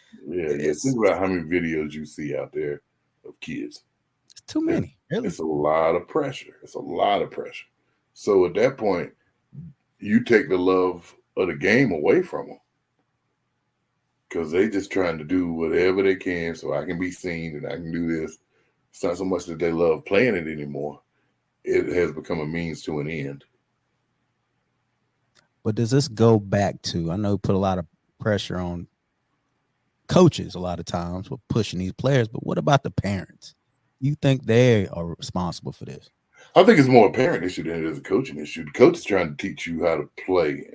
think about how many videos you see out there of kids. It's too many. Really, it's a lot of pressure. So at that point, you take the love of the game away from them because they just trying to do whatever they can so I can be seen and I can do this. It's not so much that they love playing it anymore. It has become a means to an end. But does this go back to, I know put a lot of pressure on coaches a lot of times for pushing these players, but what about the parents? You think they are responsible for this? I think it's more a parent issue than it is a coaching issue. The coach is trying to teach you how to play,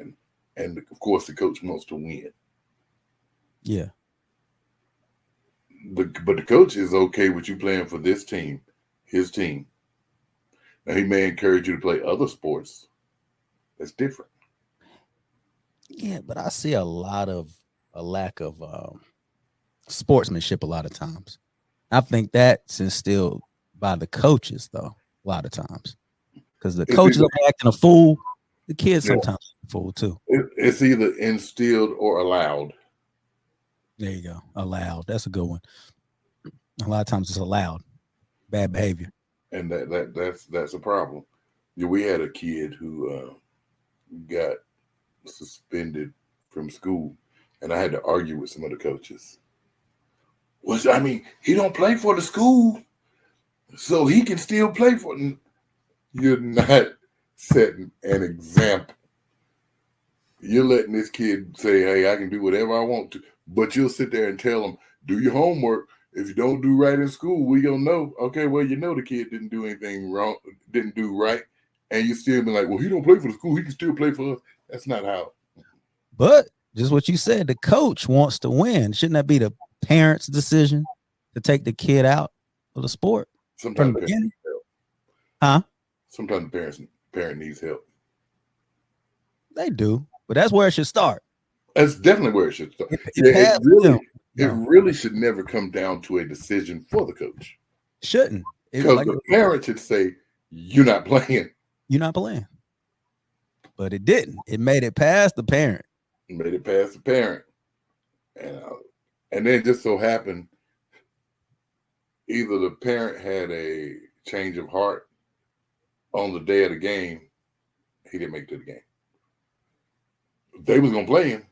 and of course the coach wants to win. Yeah. But the coach is okay with you playing for this team, his team. Now he may encourage you to play other sports. That's different. Yeah, but I see a lack of sportsmanship a lot of times. I think that's instilled by the coaches, though, a lot of times. Because the coaches are acting a fool, the kids sometimes are a fool too. It's either instilled or allowed. There you go. Allowed. That's a good one. A lot of times it's allowed. Bad behavior. And that's a problem. Yeah, we had a kid who got suspended from school, and I had to argue with some of the coaches. He don't play for the school, so he can still play for them. You're not setting an example. You're letting this kid say, hey, I can do whatever I want to, but you'll sit there and tell him, do your homework. If you don't do right in school, we gonna know. Okay, well, you know the kid didn't do anything wrong, didn't do right, and you still be like, well, he don't play for the school, he can still play for us. That's not how. But just what you said, the coach wants to win. Shouldn't that be the parents' decision to take the kid out of the sport? Sometimes the parent needs help. Huh? Sometimes the parent needs help. They do, but that's where it should start. That's definitely where it should start. It really should never come down to a decision for the coach. Shouldn't. Because the parent should say, you're not playing. You're not playing. But it didn't. It made it past the parent. It made it past the parent. And then it just so happened either the parent had a change of heart on the day of the game. He didn't make it to the game. They was going to play him.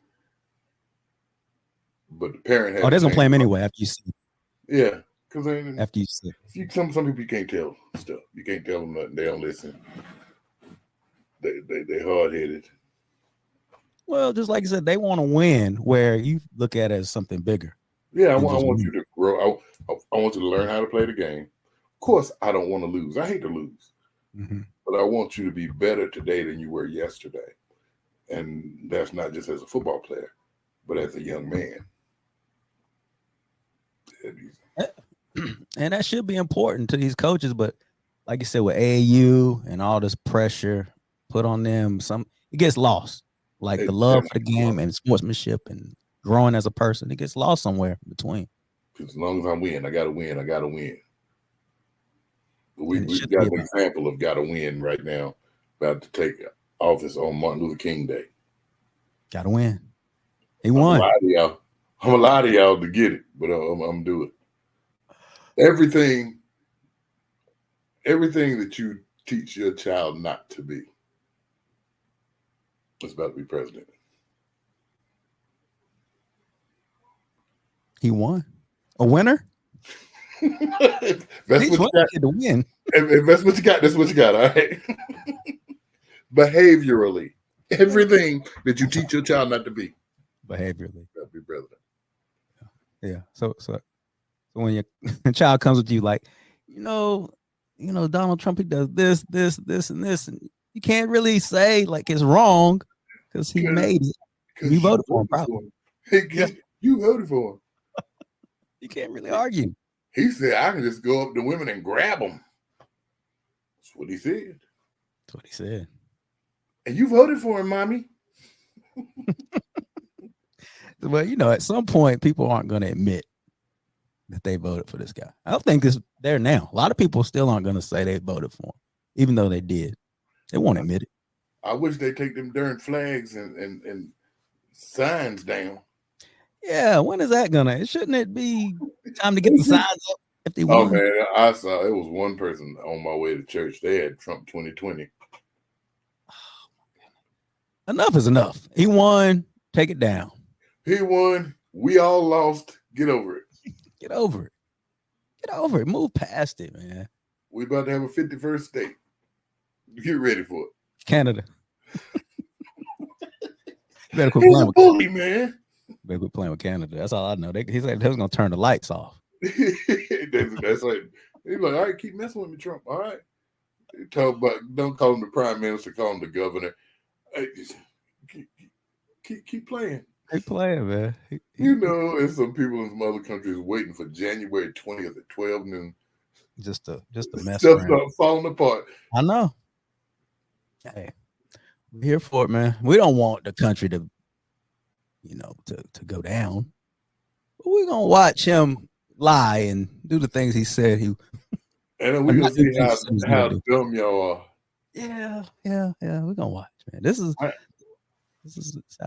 But the parent had. Oh, they're gonna play him anyway after you see. Yeah, because after you see, some people you can't tell stuff. You can't tell them nothing. They don't listen. They hard headed. Well, just like I said, they want to win. Where you look at it as something bigger. Yeah, I want you to grow. I want you to learn how to play the game. Of course, I don't want to lose. I hate to lose, but I want you to be better today than you were yesterday. And that's not just as a football player, but as a young man. And that should be important to these coaches, but like you said, with AAU and all this pressure put on them, it gets lost. Like the love for the game and sportsmanship and growing as a person, it gets lost somewhere in between. Because as long as I win, I gotta win. I gotta win. We've got an example of gotta win right now, about to take office on Martin Luther King Day. Gotta win. He won. I'm gonna lie to y'all to get it, but I'm gonna do it. Everything that you teach your child not to be is about to be president. He won. A winner? That's what you got to win. If that's what you got, that's what you got, all right? Behaviorally. Everything that you teach your child not to be. Behaviorally. That'll be president. Yeah. So when your child comes with you like, Donald Trump, he does this, and this, and you can't really say like it's wrong because he made it. You voted for him, probably. You voted for him. You can't really argue. He said, I can just go up to women and grab them. That's what he said. That's what he said. And you voted for him, mommy. Well, at some point, people aren't going to admit that they voted for this guy. I don't think it's there now. A lot of people still aren't going to say they voted for him, even though they did. They won't admit it. I wish they take them darn flags and signs down. Yeah, when is that gonna? Shouldn't it be time to get the signs up if they want? Oh man, I saw it was one person on my way to church. They had Trump 2020. Enough is enough. He won. Take it down. He won. We all lost. Get over it. Get over it. Get over it. Move past it, man. We about to have a 51st state. Get ready for it. Canada. Better quit He's playing a bully, man. Better quit playing with Canada. That's all I know. He said they was gonna turn the lights off. That's like he's like, all right, keep messing with me, Trump. All right. Talk about, don't call him the prime minister, call him the governor. Hey, keep playing. Keep playing, man. You know, and some people in some other countries waiting for January 20th at 12 noon. Just a mess Stuff around. start falling apart. I know. Hey, we're here for it, man. We don't want the country to, to go down. But we're gonna watch him lie and do the things he said he. And then we're gonna see how dumb y'all are. Yeah. We're gonna watch, man. This is how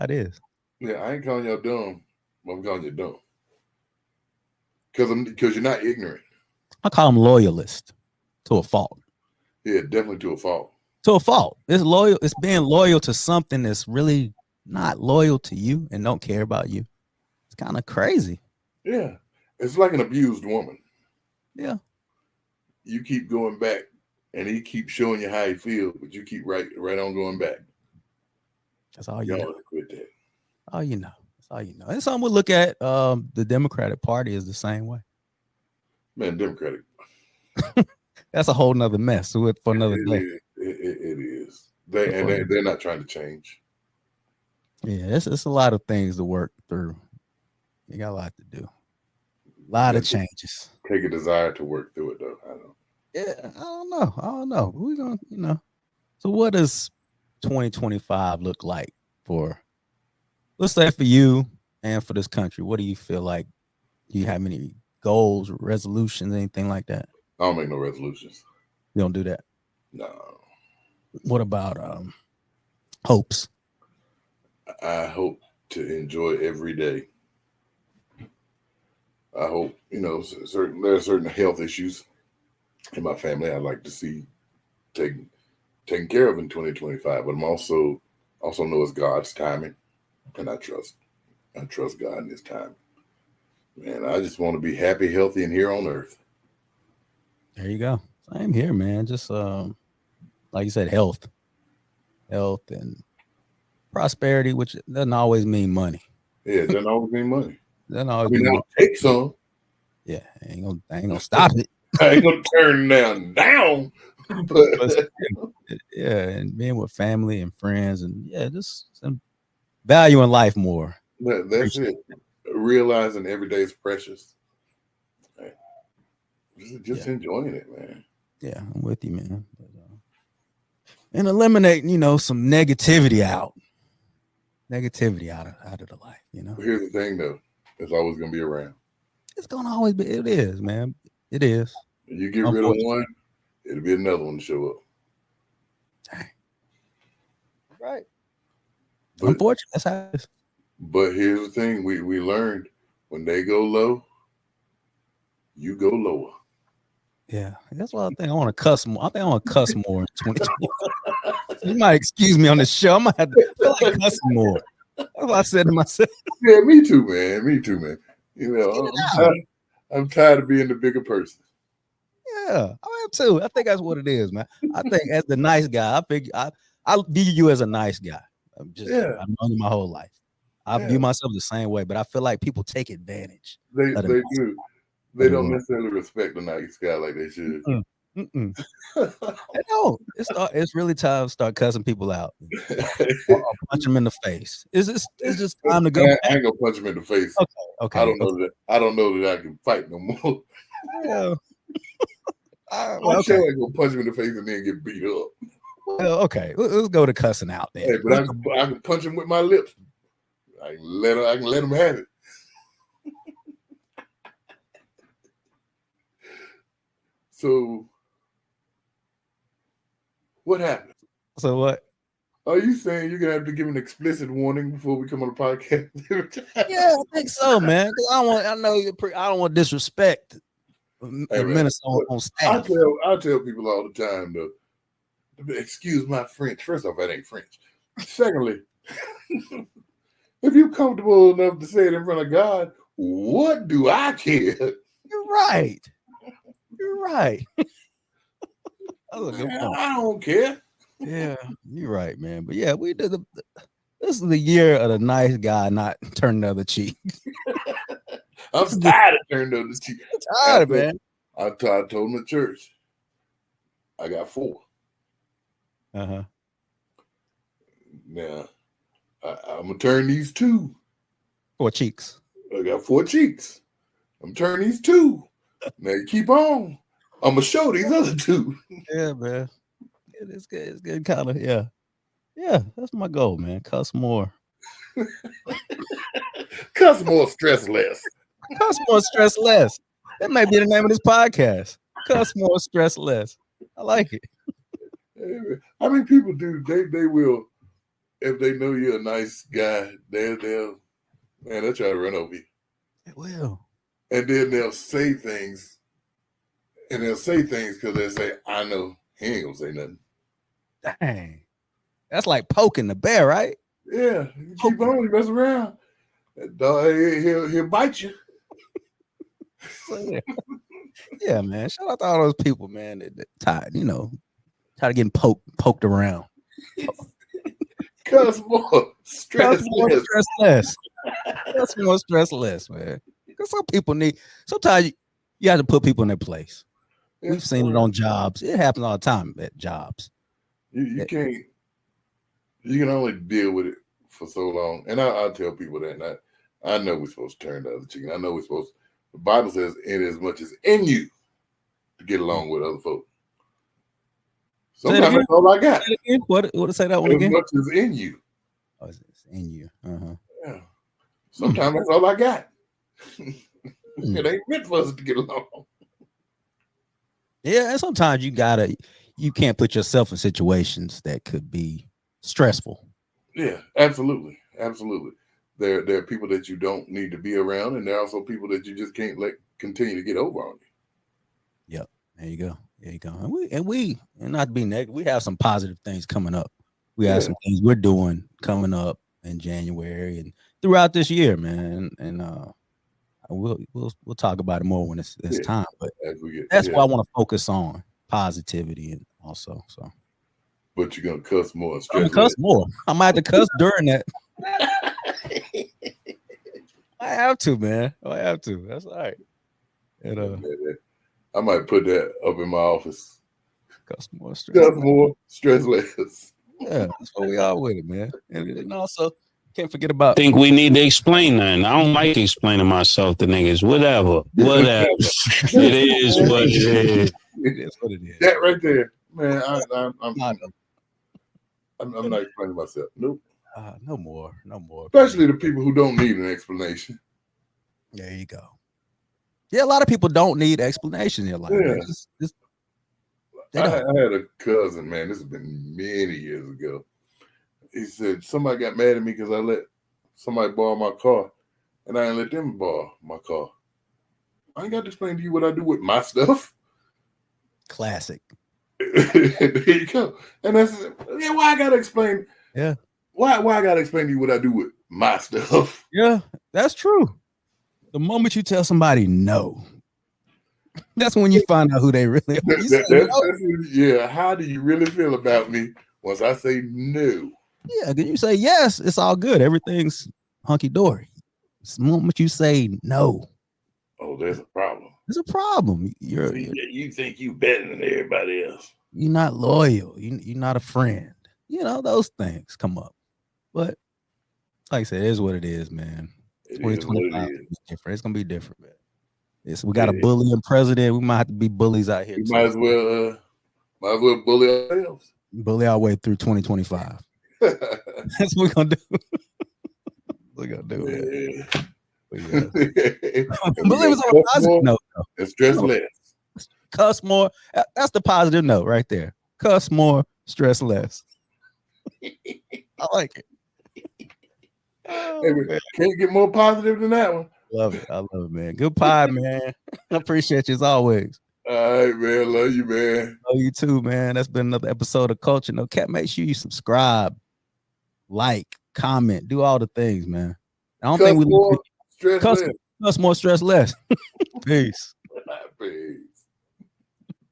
it is. Yeah, I ain't calling y'all dumb. I'm calling you dumb. Because you're not ignorant. I call him loyalist to a fault. Yeah, definitely to a fault. To a fault. It's loyal. It's being loyal to something that's really not loyal to you and don't care about you. It's kind of crazy. Yeah, it's like an abused woman. Yeah. You keep going back, and he keeps showing you how he feels, but you keep right on going back. That's all you know. Quit that. All you know. That's all you know. And some would look at the Democratic Party as the same way. Man, Democratic. That's a whole nother mess for another day. It is. They're not trying to change. Yeah, it's a lot of things to work through. You got a lot to do. A lot of changes. Take a desire to work through it, though. I don't. Yeah, I don't know. We're gonna, So what does 2025 look like for, let's say, for you and for this country? What do you feel like? Do you have any goals, resolutions, anything like that? I don't make no resolutions. You don't do that? No. What about hopes? I hope to enjoy every day. I hope, there are certain health issues in my family I'd like to see taken care of in 2025, but I'm also know it's God's timing, and I trust God in His timing. Man, I just want to be happy, healthy, and here on earth. There you go. Same here, man. Just like you said, health and prosperity, which doesn't always mean money. Yeah, it doesn't always mean money. I'll take some. Yeah, I ain't gonna stop it. I ain't gonna turn down. But yeah, and being with family and friends, and just some value in life more. That's it. Realizing every day is precious. Just enjoying it, man. Yeah, I'm with you, man. And eliminating, some negativity out. Negativity out of the life, Here's the thing, though. It's always going to be around. It's going to always be. It is, man. It is. You get rid of one, it'll be another one to show up. Dang. Right. Unfortunately, that's how it is. But here's the thing. We learned when they go low, you go lower. Yeah, that's what I think. I want to cuss more. I think I want to cuss more in 2020. You might excuse me on the show. I might have to feel like cussing more. That's what I said to myself. Yeah, me too, man. I'm tired of being the bigger person. Yeah, I am too. I think that's what it is, man. I think as the nice guy, I view you as a nice guy. I've known you my whole life. I view myself the same way, but I feel like people take advantage. They do. They don't necessarily respect the nice guy like they should. They don't. It's really time to start cussing people out. Or punch them in the face. It's just time to go. I ain't gonna punch him in the face. Okay. I don't know that I can fight no more. Yeah. I'm sure I ain't gonna punch him in the face and then get beat up. Well, okay. Let's go to cussing out then. Hey, but I can punch him with my lips. I can let him have it. So, what happened? So what? Are you saying you're gonna have to give an explicit warning before we come on the podcast? Yeah, I think so, man. I don't want disrespect. Minutes on staff. I tell people all the time though. Excuse my French. First off, that ain't French. Secondly, if you're comfortable enough to say it in front of God, what do I care? You're right. I don't care. Yeah, you're right, man. But yeah, we did this is the year of the nice guy not turning the other cheek. I'm tired of turning the other cheek. Tired, man. I told him at church, I got 4. Uh-huh. Now, I'm gonna turn these 2. 4 cheeks. I got 4 cheeks. I'm turning these 2. Now you keep on. I'm gonna show these other 2. Yeah, man. It's good. It's good. Kind of. Yeah. Yeah. That's my goal, man. Cuss more. Cuss more, stress less. Cuss more, stress less. That might be the name of this podcast. Cuss more, stress less. I like it. I mean, people do. They will, if they know you're a nice guy, they'll try to run over you. It will. And then they'll say things. And they'll say things because they say, I know he ain't gonna say nothing. Dang. That's like poking the bear, right? Yeah, you keep on, you mess around. That dog, he'll bite you. So, yeah, man. Shout out to all those people, man, that tired, tired of getting poked around. Cuss more, stress less. Stress less. Cuss more, stress less, man. Because some people sometimes you have to put people in their place. Yeah, we've seen it on jobs. It happens all the time at jobs. You can't. You can only deal with it for so long. And I tell people that. And I know we're supposed to turn the other cheek. I know we're supposed to. The Bible says, in as much as in you to get along with other folks. Sometimes that's all I got. What to say that one again? As much as in you. Oh, it's in you. Uh-huh. Yeah. Sometimes that's all I got. It ain't meant for us to get along. Yeah, and sometimes you can't put yourself in situations that could be stressful. Yeah, absolutely. Absolutely. There are people that you don't need to be around, and there are also people that you just can't let continue to get over on you. Yep. There you go. And not to be negative, we have some positive things coming up. We have some things we're doing coming up in January and throughout this year, man. And we'll talk about it more when it's time. But that's what I want to focus on, positivity, and also so. But you're gonna cuss more. I'm gonna cuss more. I might have to cuss during that. I have to, man. I have to. That's all right. And I might put that up in my office. Cuss more, stress less. Yeah, that's what we are with it, man. And also can't forget about. Think we need to explain that. I don't like explaining myself to niggas. Whatever. It is what it is. It is what it is. That right there, man. I'm not explaining myself. Nope. No more. Especially the people who don't need an explanation. There you go. Yeah, a lot of people don't need explanation in their life. Yeah. I had a cousin, man. This has been many years ago. He said somebody got mad at me because I let somebody borrow my car, and I didn't let them borrow my car. I ain't got to explain to you what I do with my stuff. Classic. There you go. And I said, why I gotta explain? Yeah. Why I gotta explain to you what I do with my stuff? Yeah, that's true. The moment you tell somebody no, that's when you find out who they really are. How do you really feel about me once I say no? Yeah, then you say yes, it's all good. Everything's hunky-dory. The moment you say no. Oh, there's a problem. There's a problem. You think you better than everybody else. You're not loyal. You're not a friend. Those things come up. But like I said, it is what it is, man. 2025 is different. It's gonna be different, man. We got a bullying president. We might have to be bullies out here. We might as well bully ourselves. Bully our way through 2025. That's what we're gonna do. We're gonna do it. Believe it's on a positive note. And stress less. Cuss more. That's the positive note right there. Cuss more, stress less. I like it. Can't get more positive than that one. Love it. I love it, man. Good pie, man. I appreciate you as always. All right, man. Love you, man. Love you too, man. That's been another episode of Culture No Cap. Make sure you subscribe, like, comment, do all the things, man. I don't think we cuss more, stress less. Cuss more, stress less. Peace. Peace.